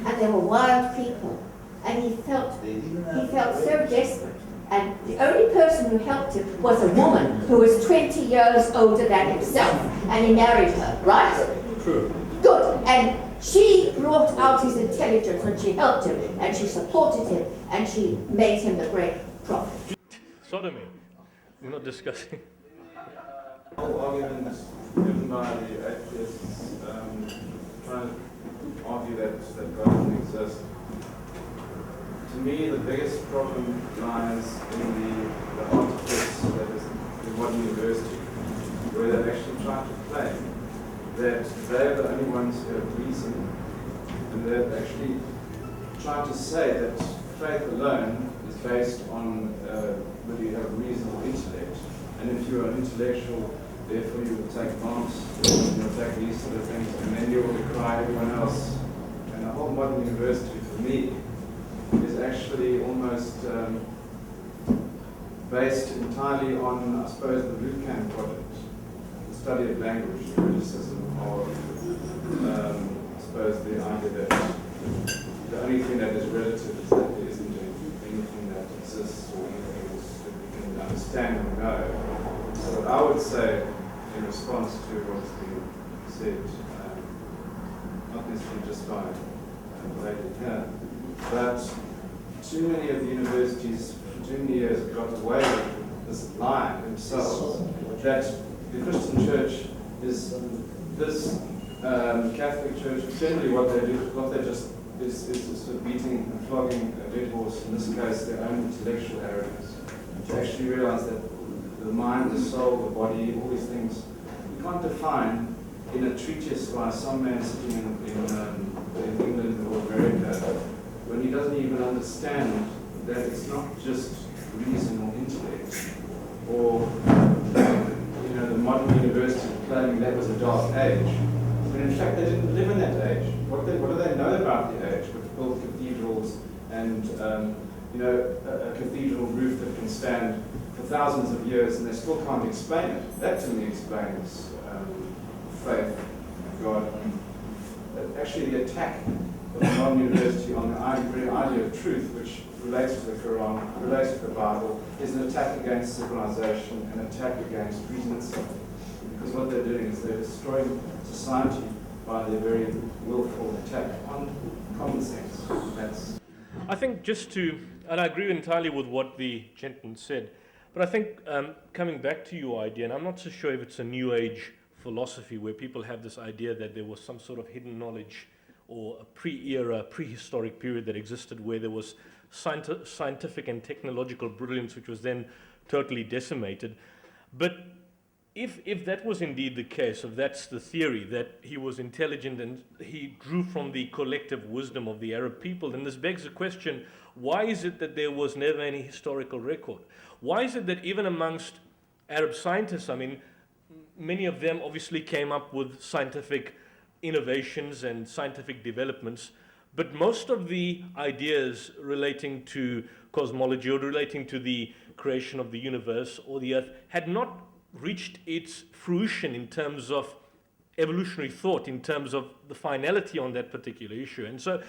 and they were wild people, and he felt so desperate. And the only person who helped him was a woman who was 20 years older than himself, and he married her, right? True. Good. And she brought out his intelligence, and she helped him, and she supported him, and she made him the great prophet. Sodomy. We're not discussing. Whole argument given by the atheists trying to argue that God doesn't exist. To me, the biggest problem lies in the artifice that is the modern university, where they're actually trying to claim that they're the only ones who have reason, and they're actually trying to say that faith alone is based on whether you have a reasonable intellect, and if you're an intellectual, therefore you will take marks, you'll take these sort of things, and then you will decry everyone else. And the whole modern university, for me, is actually almost based entirely on, I suppose, the boot camp project, the study of language, criticism of, I suppose, the idea that the only thing that is relative is that there isn't anything that exists or anything that we can understand or know. So what I would say in response to what's been said, not necessarily just by the lady here, but too many of the universities for too many years have got away with this lie themselves that the Christian church is this Catholic church. Generally, what they do, what they just is sort of beating and flogging a dead horse. In this case, their own intellectual arrogance. To actually realize that the mind, the soul, the body, all these things, you can't define in a treatise by some man sitting in England or America, when he doesn't even understand that it's not just reason or intellect, or the modern university claiming that was a dark age, when in fact they didn't live in that age. What do they know about the age? Which built cathedrals and a cathedral roof that can stand for thousands of years, and they still can't explain it. That to me explains faith, God. Actually, the attack of the modern university on the very idea of truth, which relates to the Quran, relates to the Bible, is an attack against civilization, an attack against reason itself. Because what they're doing is they're destroying society by their very willful attack on common sense. I think and I agree entirely with what the gentleman said, but I think coming back to your idea, and I'm not so sure if it's a New Age philosophy where people have this idea that there was some sort of hidden knowledge or a pre-era, prehistoric period that existed where there was scientific and technological brilliance which was then totally decimated. But if that was indeed the case, if that's the theory, that he was intelligent and he drew from the collective wisdom of the Arab people, then this begs the question, why is it that there was never any historical record? Why is it that even amongst Arab scientists, I mean, many of them obviously came up with scientific innovations and scientific developments, but most of the ideas relating to cosmology or relating to the creation of the universe or the earth had not reached its fruition in terms of evolutionary thought, in terms of the finality on that particular issue. And so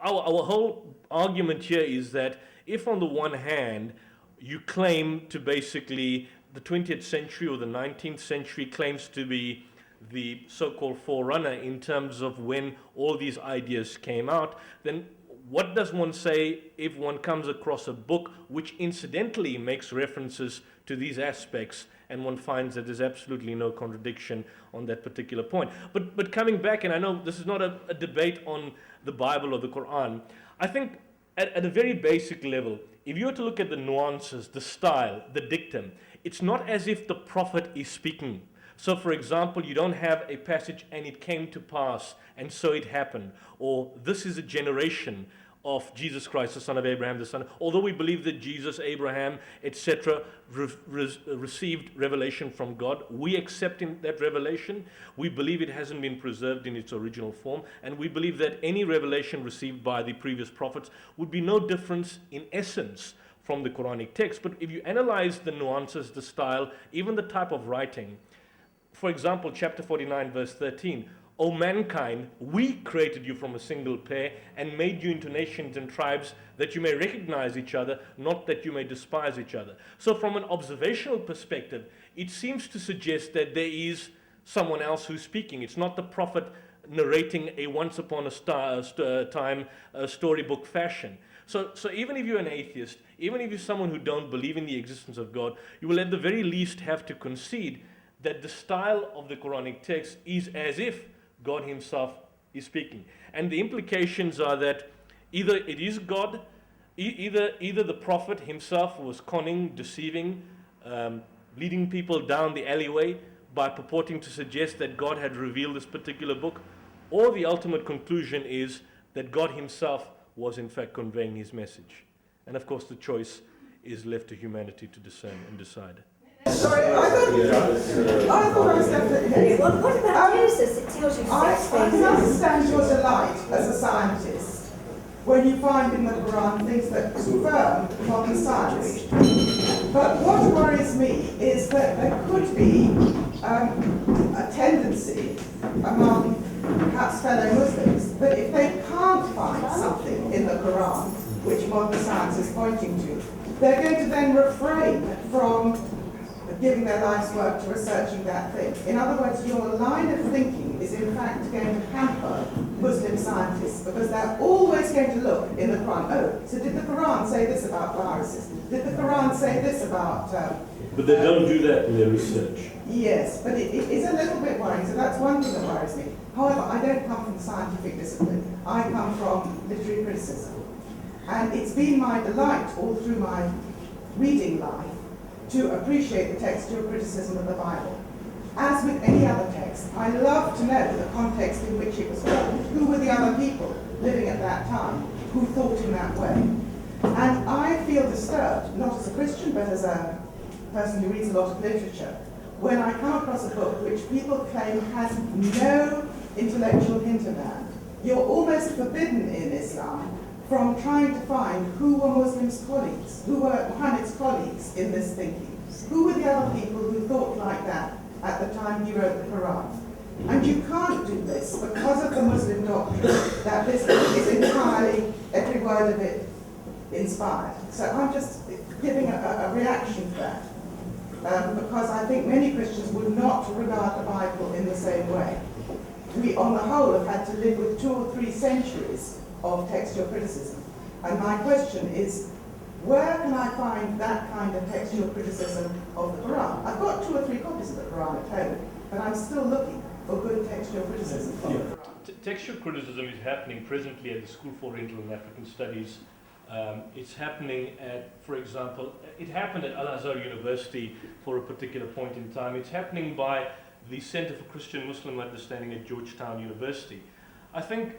our whole argument here is that if on the one hand you claim to basically the 20th century or the 19th century claims to be the so-called forerunner in terms of when all these ideas came out, then what does one say if one comes across a book which incidentally makes references to these aspects and one finds that there's absolutely no contradiction on that particular point? But coming back, and I know this is not a debate on the Bible or the Quran, I think at a very basic level, if you were to look at the nuances, the style, the dictum, it's not as if the prophet is speaking. So, for example, you don't have a passage, and it came to pass, and so it happened, or this is a generation, of Jesus Christ, the son of Abraham, the son. Although we believe that Jesus, Abraham, etc., received revelation from God, we accept in that revelation. We believe it hasn't been preserved in its original form, and we believe that any revelation received by the previous prophets would be no difference in essence from the Quranic text. But if you analyze the nuances, the style, even the type of writing, for example, chapter 49, verse 13, O mankind, we created you from a single pair and made you into nations and tribes that you may recognize each other, not that you may despise each other. So from an observational perspective, it seems to suggest that there is someone else who's speaking. It's not the prophet narrating a once upon a time storybook fashion. So even if you're an atheist, even if you're someone who don't believe in the existence of God, you will at the very least have to concede that the style of the Quranic text is as if God himself is speaking. And the implications are that either it is God, either the prophet himself was conning, deceiving, leading people down the alleyway by purporting to suggest that God had revealed this particular book, or the ultimate conclusion is that God himself was in fact conveying his message. And of course the choice is left to humanity to discern and decide. Sorry, I thought I was left at his. What about Genesis? It tells you I sex can understand your delight as a scientist when you find in the Quran things that confirm modern science. But what worries me is that there could be a tendency among perhaps fellow Muslims that if they can't find something in the Quran which modern science is pointing to, they're going to then refrain from giving their life's work to researching that thing. In other words, your line of thinking is in fact going to hamper Muslim scientists because they're always going to look in the Quran. Oh, so did the Quran say this about viruses? Did the Quran say this about... but they don't do that in their research. Yes, but it is a little bit worrying, so that's one thing that worries me. However, I don't come from the scientific discipline. I come from literary criticism. And it's been my delight all through my reading life to appreciate the textual criticism of the Bible. As with any other text, I love to know the context in which it was formed, who were the other people living at that time who thought in that way. And I feel disturbed, not as a Christian, but as a person who reads a lot of literature, when I come across a book which people claim has no intellectual hinterland. You're almost forbidden in Islam from trying to find who were Muslims' colleagues, who were Muhammad's colleagues in this thinking. Who were the other people who thought like that at the time he wrote the Quran? And you can't do this because of the Muslim doctrine that this book is entirely, every word of it, inspired. So I'm just giving a reaction to that. Because I think many Christians would not regard the Bible in the same way. We, on the whole, have had to live with 2 or 3 centuries of textual criticism. And my question is, where can I find that kind of textual criticism of the Quran? I've got 2 or 3 copies of the Quran at home, but I'm still looking for good textual criticism of the Quran. Textual criticism is happening presently at the School for Oriental and African Studies. It's happening at, for example, it happened at Al-Azhar University for a particular point in time. It's happening by the Center for Christian Muslim Understanding at Georgetown University. I think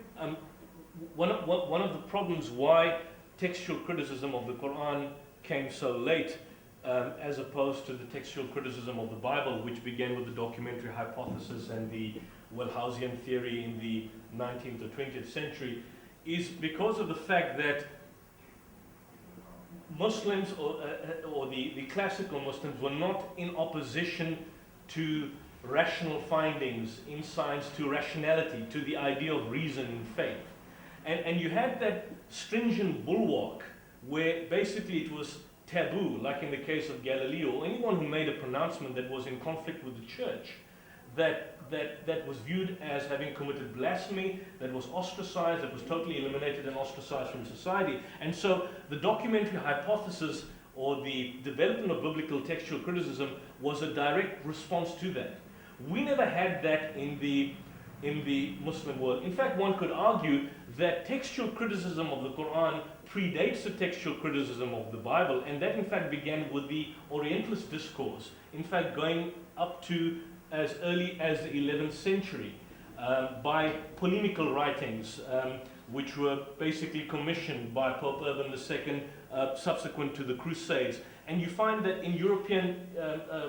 one of the problems why textual criticism of the Quran came so late as opposed to the textual criticism of the Bible, which began with the documentary hypothesis and the Wellhausian theory in the 19th or 20th century, is because of the fact that Muslims or the classical Muslims were not in opposition to rational findings in science, to rationality, to the idea of reason in faith. And you had that stringent bulwark where basically it was taboo, like in the case of Galileo. Anyone who made a pronouncement that was in conflict with the church, that was viewed as having committed blasphemy, that was ostracized, that was totally eliminated and ostracized from society. And so the documentary hypothesis or the development of biblical textual criticism was a direct response to that. We never had that in the Muslim world. In fact, one could argue that textual criticism of the Quran predates the textual criticism of the Bible, and that in fact began with the Orientalist discourse, in fact going up to as early as the 11th century, by polemical writings, which were basically commissioned by Pope Urban II subsequent to the Crusades. And you find that in European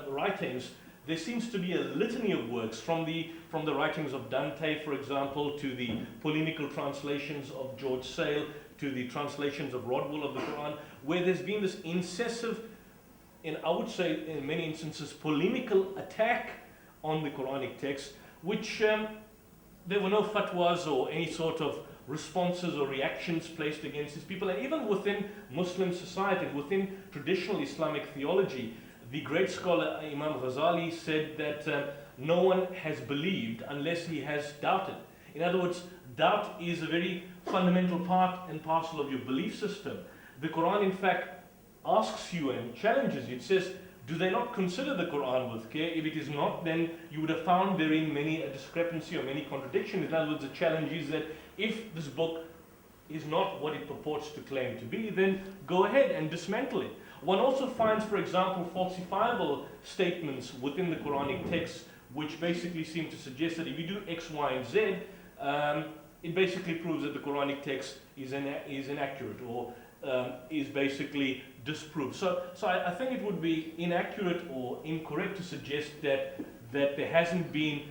writings, there seems to be a litany of works from the writings of Dante, for example, to the polemical translations of George Sale, to the translations of Rodwell of the Quran, where there's been this incessive, and I would say in many instances, polemical attack on the Quranic text, which there were no fatwas or any sort of responses or reactions placed against these people. And even within Muslim society, within traditional Islamic theology, the great scholar Imam Ghazali said that no one has believed unless he has doubted. In other words, doubt is a very fundamental part and parcel of your belief system. The Quran, in fact, asks you and challenges you. It says, do they not consider the Quran with care? If it is not, then you would have found therein many a discrepancy or many contradictions. In other words, the challenge is that if this book is not what it purports to claim to be, then go ahead and dismantle it. One also finds, for example, falsifiable statements within the Quranic text, which basically seem to suggest that if you do X, Y, and Z, it basically proves that the Quranic text is inaccurate or is basically disproved. So I think it would be inaccurate or incorrect to suggest that there hasn't been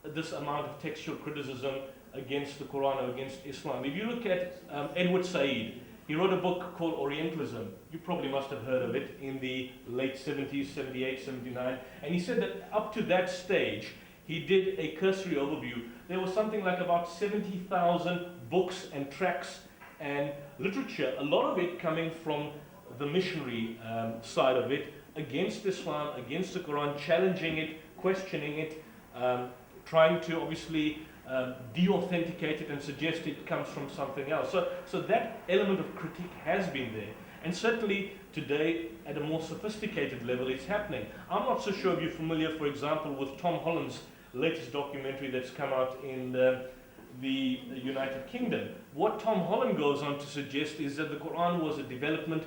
this amount of textual criticism against the Quran or against Islam. If you look at Edward Said, he wrote a book called Orientalism. You probably must have heard of it in the late 70s, 78, 79. And he said that up to that stage, he did a cursory overview. There was something like about 70,000 books and tracts and literature, a lot of it coming from the missionary side of it, against Islam, against the Quran, challenging it, questioning it, trying to obviously de-authenticate it and suggest it comes from something else. So that element of critique has been there. And certainly today, at a more sophisticated level, it's happening. I'm not so sure if you're familiar, for example, with Tom Holland's latest documentary that's come out in the United Kingdom. What Tom Holland goes on to suggest is that the Quran was a development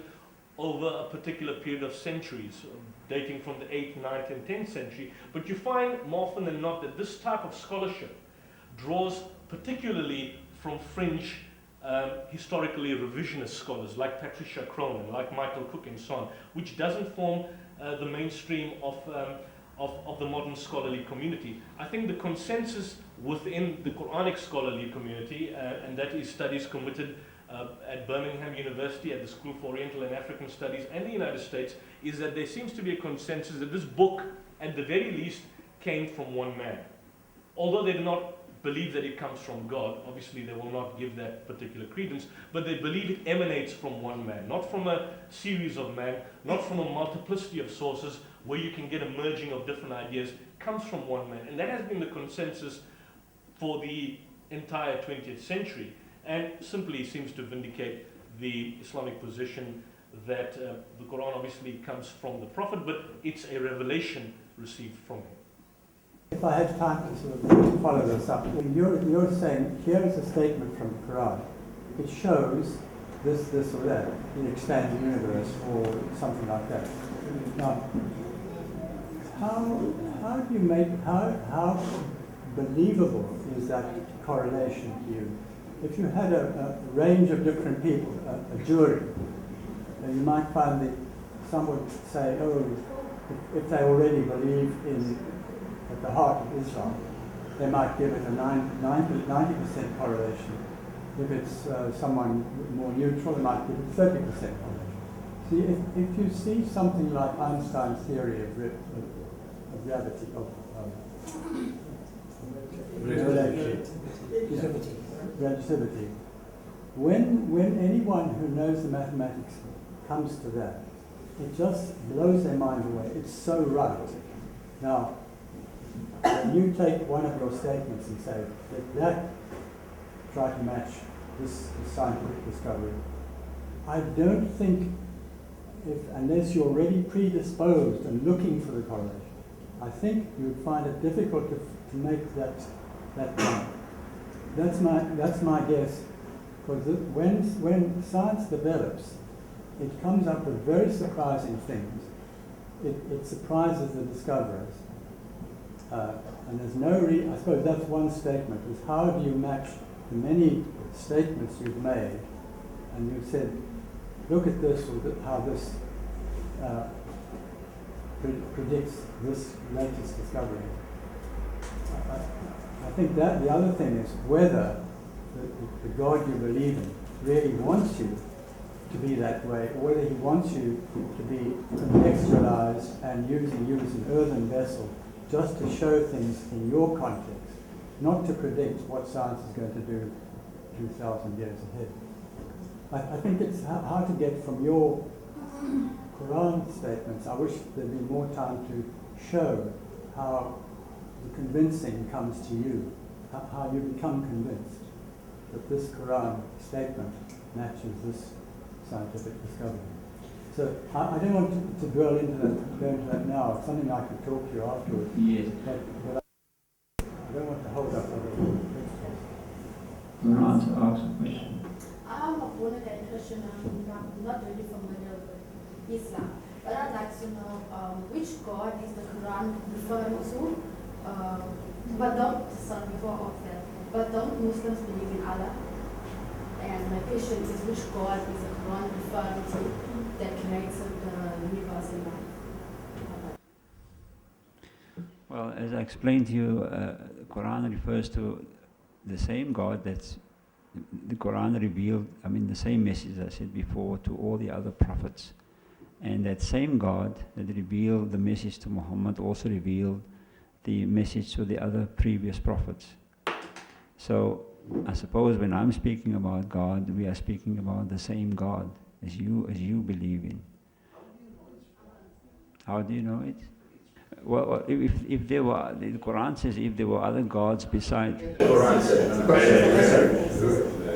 over a particular period of centuries, dating from the 8th, 9th, and 10th century. But you find more often than not that this type of scholarship draws particularly from fringe, historically revisionist scholars like Patricia Cronin, like Michael Cook, and so on, which doesn't form the mainstream of the modern scholarly community. I think the consensus within the Quranic scholarly community, and that is studies committed at Birmingham University, at the School for Oriental and African Studies, and the United States, is that there seems to be a consensus that this book, at the very least, came from one man. Although they do not believe that it comes from God, obviously they will not give that particular credence, but they believe it emanates from one man, not from a series of men, not from a multiplicity of sources where you can get a merging of different ideas. It comes from one man. And that has been the consensus for the entire 20th century, and simply seems to vindicate the Islamic position that the Quran obviously comes from the Prophet, but it's a revelation received from him. If I had time to sort of follow this up, you're saying here is a statement from the Quran. It shows this or that, the expanding universe or something like that. Now, how do you make how believable is that correlation to you? If you had a range of different people, a jury, you might find that some would say, oh, if they already believe at the heart of Islam, they might give it a 90% correlation. If it's someone more neutral, they might give it 30% correlation. See, if you see something like Einstein's theory of gravity, of relativity, when anyone who knows the mathematics comes to that, it just blows their mind away. It's so right. Now, when you take one of your statements and say that try to match this scientific discovery, I don't think, unless you're already predisposed and looking for the correlation, I think you'd find it difficult to make that point. That's my guess, because when science develops, it comes up with very surprising things. It surprises the discoverers. And there's no I suppose that's one statement, is how do you match the many statements you've made, and you've said, look at this, or how this predicts this latest discovery. I think that the other thing is whether the God you believe in really wants you to be that way, or whether he wants you to be contextualized and using you as an earthen vessel just to show things in your context, not to predict what science is going to do 2,000 years ahead. I think it's hard to get from your Quran statements. I wish there'd be more time to show how the convincing comes to you, how you become convinced that this Quran statement matches this scientific discovery. So I don't want to dwell into that, go into that now. It's something I could talk to you afterwards. Yes. But I don't want to hold up other questions. You want to ask a question? I'm a born again Christian. I'm not really familiar with Islam, but I'd like to know which God is the Quran referring to. But don't Muslims believe in Allah? And my question is, which God is the Quran referring to that created the universe and life? Well, as I explained to you, the Quran refers to the same God that's the Quran revealed, the same message I said before to all the other prophets. And that same God that revealed the message to Muhammad also revealed the message to the other previous prophets. So I suppose when I'm speaking about God, we are speaking about the same God as you believe in. How do you know it? Well, if there were, the Quran says if there were other gods beside. The Quran says,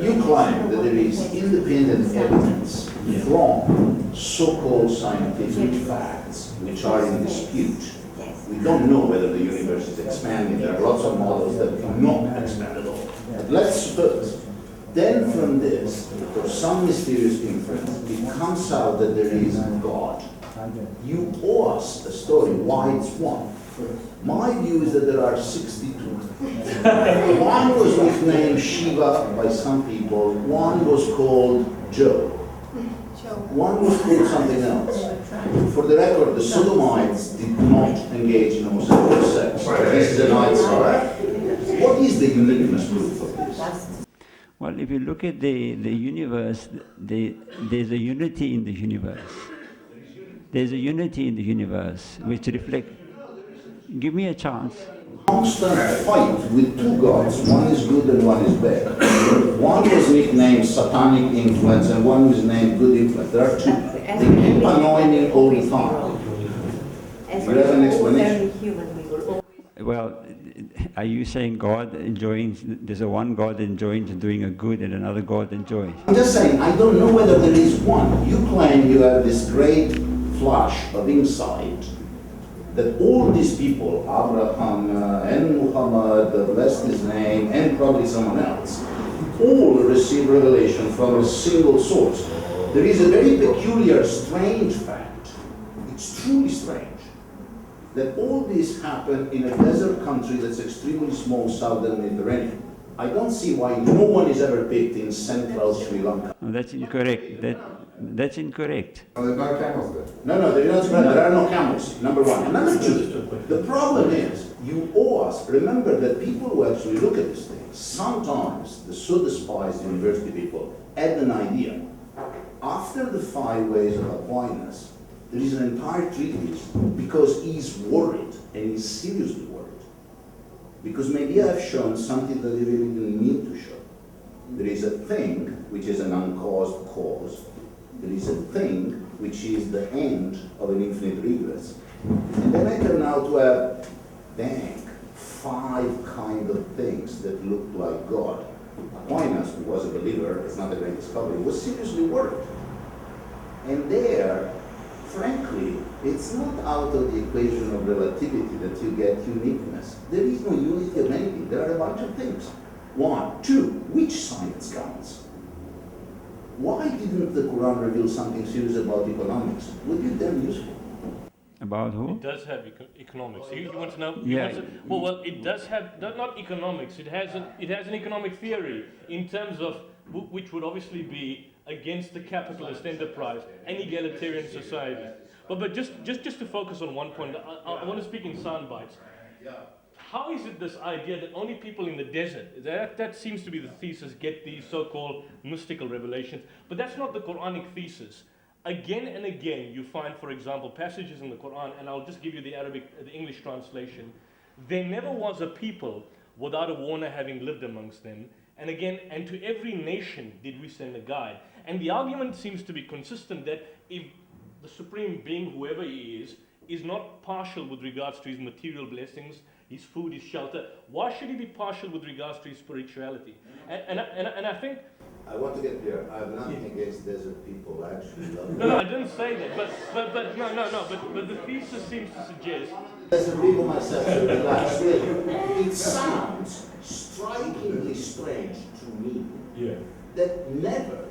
you claim that there is independent evidence from so-called scientific facts which are in dispute. We don't know whether the universe is expanding. There are lots of models that do not expand at all. But let's suppose, then from this, for some mysterious inference, it comes out that there is God. You owe us a story why it's one. My view is that there are 62. One was nicknamed Shiva by some people. One was called Joe. One was called something else. For the record, the Sodomites did not engage in homosexual sex. This is an outsider. What is the uniqueness proof of this? Well, if you look at the universe, there's a unity in the universe. There's a unity in the universe which reflects. Give me a chance. Constant fight with two gods. One is good and one is bad. One was nicknamed satanic influence and one was named good influence. There are two. They keep annoying all the time. You have an explanation? Well, are you saying God enjoys, there's a one God enjoys doing a good and another God enjoys? I'm just saying, I don't know whether there is one. You claim you have this great flash of insight that all these people, Abraham and Muhammad, blessed his name, and probably someone else, all receive revelation from a single source. There is a very peculiar, strange fact. It's truly strange that all this happened in a desert country that's extremely small, southern Mediterranean. I don't see why no one is ever picked in central Sri Lanka. No, that's incorrect. That's incorrect. Oh, there are no camels there. No, there are no camels, number one. Number two, the problem is, you owe us, remember that people who actually look at this thing, sometimes the so-despised university people had an idea. After the 5 ways of Aquinas, there is an entire treatise because he's worried, and he's seriously worried. Because maybe I've shown something that he really didn't need to show. There is a thing which is an uncaused cause. There is a thing which is the end of an infinite regress. And then I turn out to have, 5 kind of things that look like God. Aquinas, who was a believer, it's not a great discovery, was seriously worried. And there, frankly, it's not out of the equation of relativity that you get uniqueness. There is no unity of anything. There are a bunch of things. 1, 2, which science counts? Why didn't the Quran reveal something serious about economics? Would be damn useful. About who? It does have economics. You want to know? Yeah. Well, it does have not economics. It has an economic theory in terms of which would obviously be against the capitalist enterprise and egalitarian society. But just to focus on one point, I want to speak in sound bites. How is it this idea that only people in the desert, that seems to be the thesis, get these so-called mystical revelations, but that's not the Quranic thesis. Again and again you find, for example, passages in the Quran, and I'll just give you the English translation. There never was a people without a warner having lived amongst them. And again, and to every nation did we send a guide. And the argument seems to be consistent that if the Supreme Being, whoever he is not partial with regards to his material blessings, his food, his shelter, why should he be partial with regards to his spirituality? And I think... I want to get clear. I have nothing against desert people. I actually love them. No, I didn't say that. But the thesis seems to suggest... Desert people myself, so relax. It sounds strikingly strange to me that never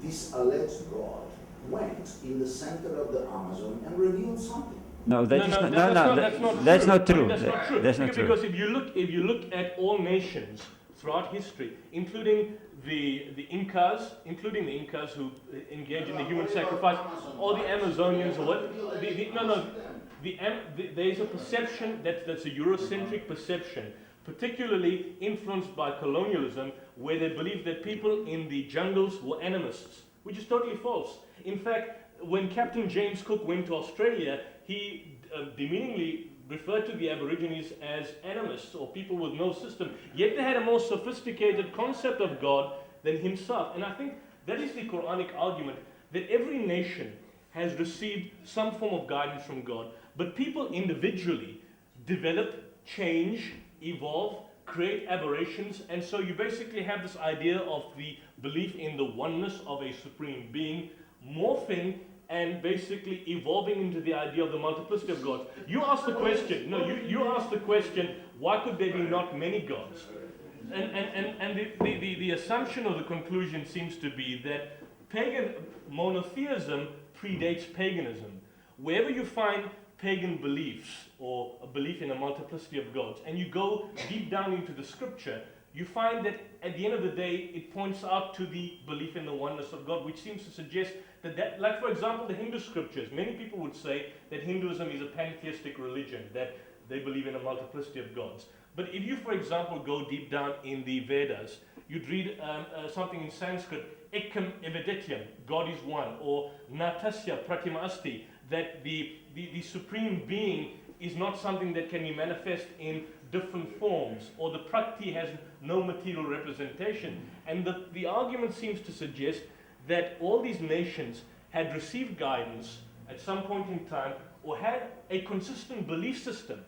this alleged God went in the center of the Amazon and revealed something. No, that's not true. That's not true. That's not true. Because if you look at all nations throughout history, including the Incas, who engage in the human sacrifice, or the Amazonians, or what? There's a perception that's a Eurocentric perception, particularly influenced by colonialism, where they believe that people in the jungles were animists, which is totally false. In fact, when Captain James Cook went to Australia, he demeaningly referred to the Aborigines as animists, or people with no system, yet they had a more sophisticated concept of God than himself. And I think that is the Quranic argument, that every nation has received some form of guidance from God, but people individually develop, change, evolve, create aberrations, and so you basically have this idea of the belief in the oneness of a supreme being morphing and basically evolving into the idea of the multiplicity of gods. You asked the question, you asked the question, why could there be not many gods? And the assumption or the conclusion seems to be that pagan monotheism predates paganism. Wherever you find pagan beliefs or a belief in a multiplicity of gods, and you go deep down into the scripture, you find that at the end of the day, it points out to the belief in the oneness of God, which seems to suggest that, like for example, the Hindu scriptures, many people would say that Hinduism is a pantheistic religion, that they believe in a multiplicity of gods. But if you, for example, go deep down in the Vedas, you'd read something in Sanskrit, ekam evidityam, God is one, or natasya pratima asti, that the supreme being is not something that can be manifest in different forms, or the prakti has no material representation. And the argument seems to suggest that all these nations had received guidance at some point in time, or had a consistent belief system.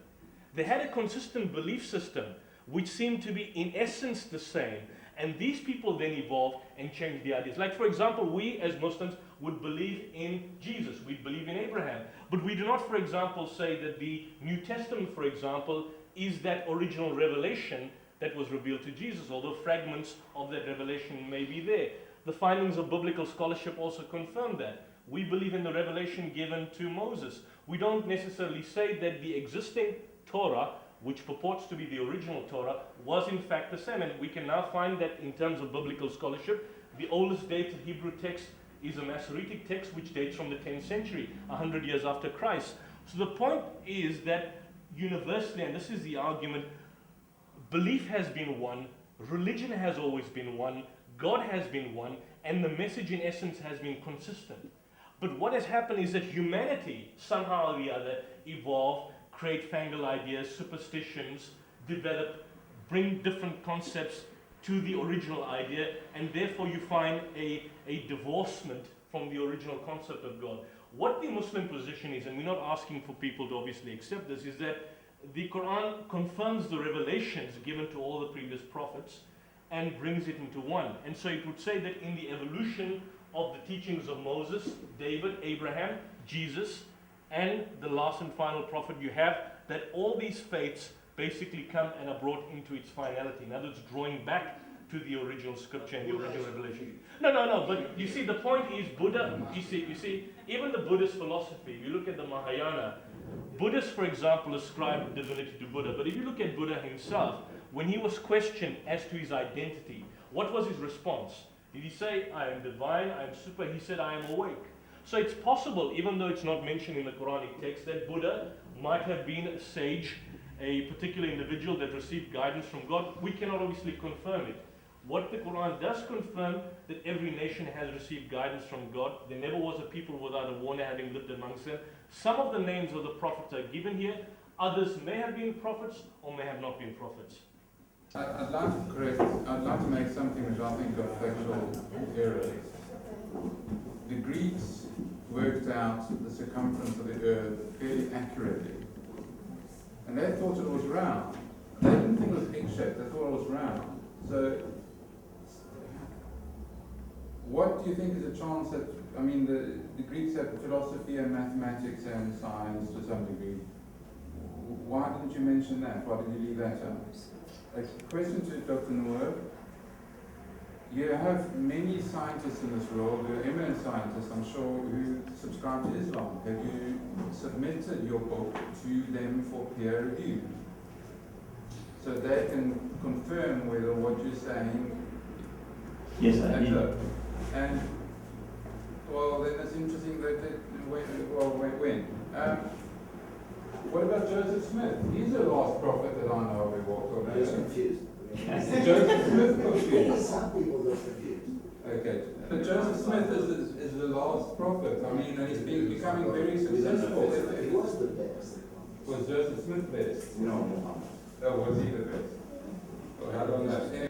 They had a consistent belief system which seemed to be in essence the same. And these people then evolved and changed the ideas. Like for example, we as Muslims would believe in Jesus, we'd believe in Abraham. But we do not, for example, say that the New Testament, for example, is that original revelation that was revealed to Jesus, although fragments of that revelation may be there. The findings of biblical scholarship also confirm that. We believe in the revelation given to Moses. We don't necessarily say that the existing Torah, which purports to be the original Torah, was in fact the same. And we can now find that in terms of biblical scholarship, the oldest dated Hebrew text is a Masoretic text which dates from the 10th century, 100 years after Christ. So the point is that universally, and this is the argument, belief has been one, religion has always been one, God has been one, and the message in essence has been consistent. But what has happened is that humanity, somehow or the other, evolved, create fangled ideas, superstitions, develop, bring different concepts to the original idea, and therefore you find a divorcement from the original concept of God. What the Muslim position is, and we're not asking for people to obviously accept this, is that the Quran confirms the revelations given to all the previous prophets and brings it into one. And so it would say that in the evolution of the teachings of Moses, David, Abraham, Jesus, and the last and final prophet, you have that all these faiths basically come and are brought into its finality. In other words, drawing back to the original scripture and the original revelation. No, but you see, the point is Buddha, you see, even the Buddhist philosophy, if you look at the Mahayana, Buddhists, for example, ascribe divinity to Buddha. But if you look at Buddha himself, when he was questioned as to his identity, what was his response? Did he say, I am divine, I am super? He said, I am awake. So it's possible, even though it's not mentioned in the Quranic text, that Buddha might have been a sage, a particular individual that received guidance from God. We cannot obviously confirm it. What the Quran does confirm, that every nation has received guidance from God. There never was a people without a warner having lived amongst them. Some of the names of the prophets are given here. Others may have been prophets or may have not been prophets. I'd like to make something which I think of factual errors. The Greeks worked out the circumference of the earth fairly accurately. And they thought it was round. They didn't think it was egg-shaped, they thought it was round. So, what do you think is the chance that, I mean, the Greeks had philosophy and mathematics and science to some degree. Why didn't you mention that? Why did you leave that out? A question to Dr. Noor. You have many scientists in this world, who are eminent scientists, I'm sure, who subscribe to Islam. Have you submitted your book to them for peer review? So they can confirm whether what you're saying... Yes, I did. And, well, then it's interesting that when? What about Joseph Smith? He's the last prophet that I know we walked on. He's confused. Joseph Smith confused. Some people are confused. Okay, but Joseph Smith is the last prophet. I mean, and he's becoming very successful. He was the best. Was Joseph Smith best? No, Muhammad. Oh, was he the best? Well, I don't know. Anyway,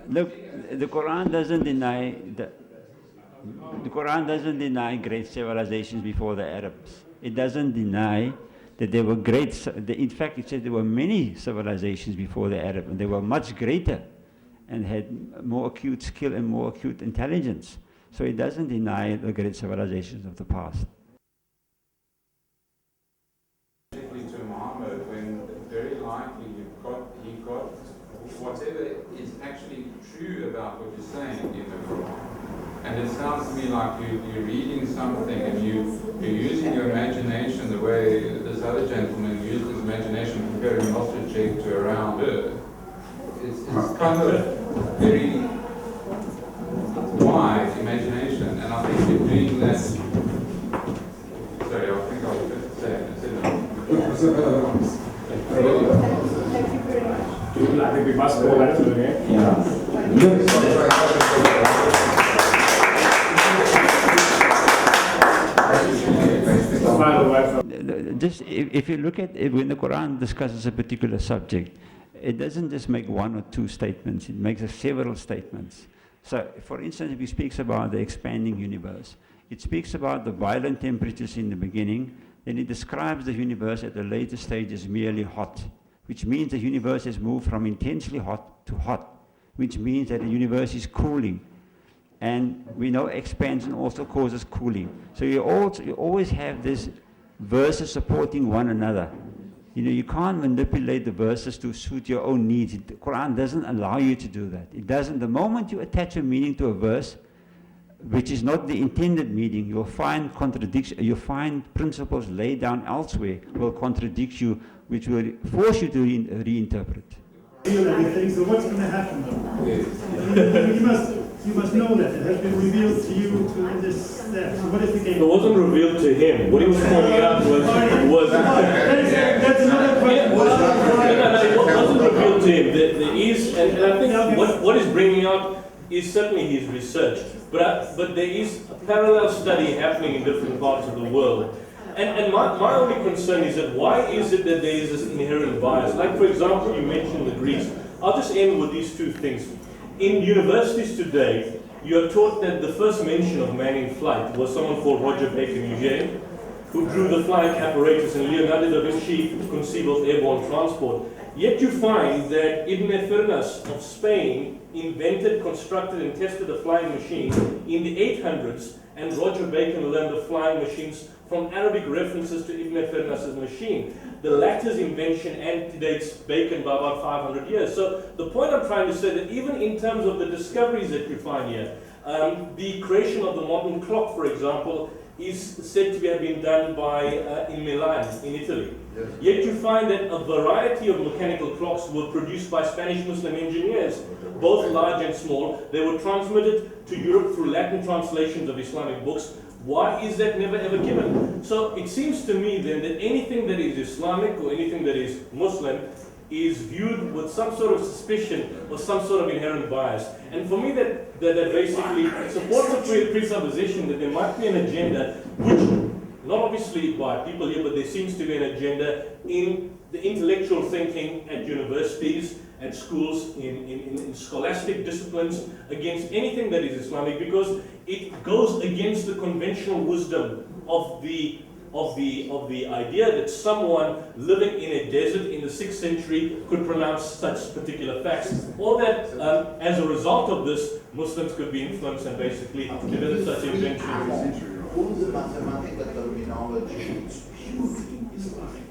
Look, the Quran doesn't deny the Quran doesn't deny great civilizations before the Arabs. It doesn't deny that there were great, in fact it said there were many civilizations before the Arab, and they were much greater and had more acute skill and more acute intelligence. So it doesn't deny the great civilizations of the past. To Muhammad, when very likely he got whatever is actually true about what you're saying in the Quran. And it sounds to me like you're reading something and you're using your imagination the way this other gentleman used his imagination comparing an ostrich egg to a round earth. It's kind of very wide imagination, and I think you're doing that. Sorry, I think I was going to say it. Thank you very much. I think we must go back to the game. Just if you look at it, when the Quran discusses a particular subject, it doesn't just make one or two statements, it makes several statements. So, for instance, if it speaks about the expanding universe, it speaks about the violent temperatures in the beginning, then it describes the universe at a later stage as merely hot, which means the universe has moved from intensely hot to hot, which means that the universe is cooling. And we know expansion also causes cooling. So you always have this verses supporting one another. You know, you can't manipulate the verses to suit your own needs. The Quran doesn't allow you to do that. It doesn't. The moment you attach a meaning to a verse, which is not the intended meaning, you'll find contradiction. You'll find principles laid down elsewhere will contradict you, which will force you to reinterpret. Everything. So what's going to happen though? You must know that it has been revealed to you in this step. So what is the game? It wasn't revealed to him. What he was pointing out was that's another question. It wasn't revealed to him. There is, and I think what he's bringing out is certainly his research. But there is a parallel study happening in different parts of the world. And my only concern is that why is it that there is this inherent bias? Like, for example, you mentioned the Greeks. I'll just end with these two things. In universities today, you are taught that the first mention of man in flight was someone called Roger Bacon, who drew the flying apparatus, and Leonardo da Vinci conceived of airborne transport. Yet you find that Ibn Firnas of Spain invented, constructed, and tested a flying machine in the 800s, and Roger Bacon learned of flying machines from Arabic references to Ibn Firnas' machine. The latter's invention antedates Bacon by about 500 years. So the point I'm trying to say that even in terms of the discoveries that you find here, the creation of the modern clock, for example, is said to have been done by in Milan, in Italy. Yes. Yet you find that a variety of mechanical clocks were produced by Spanish Muslim engineers, both large and small. They were transmitted to Europe through Latin translations of Islamic books. Why is that never ever given? So it seems to me then that anything that is Islamic or anything that is Muslim is viewed with some sort of suspicion or some sort of inherent bias. And for me that basically supports a presupposition that there might be an agenda which, not obviously by people here, but there seems to be an agenda in the intellectual thinking at universities, at schools, in scholastic disciplines, against anything that is Islamic, because it goes against the conventional wisdom of the idea that someone living in a desert in the 6th century could pronounce such particular facts, or that as a result of this, Muslims could be influenced and basically develop such inventions. All the mathematical terminology is purely Islamic.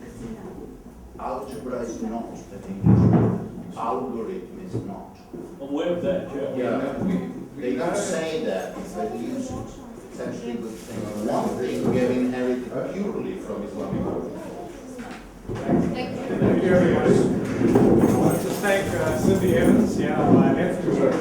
Algebra is not an English word. Algorithm is not. Aware of that, yeah. They don't say that, they use it. It's actually a good thing. One thing we have inherited purely from Islamic world. Thank you very much. I want to thank Cindy Evans, my nephew.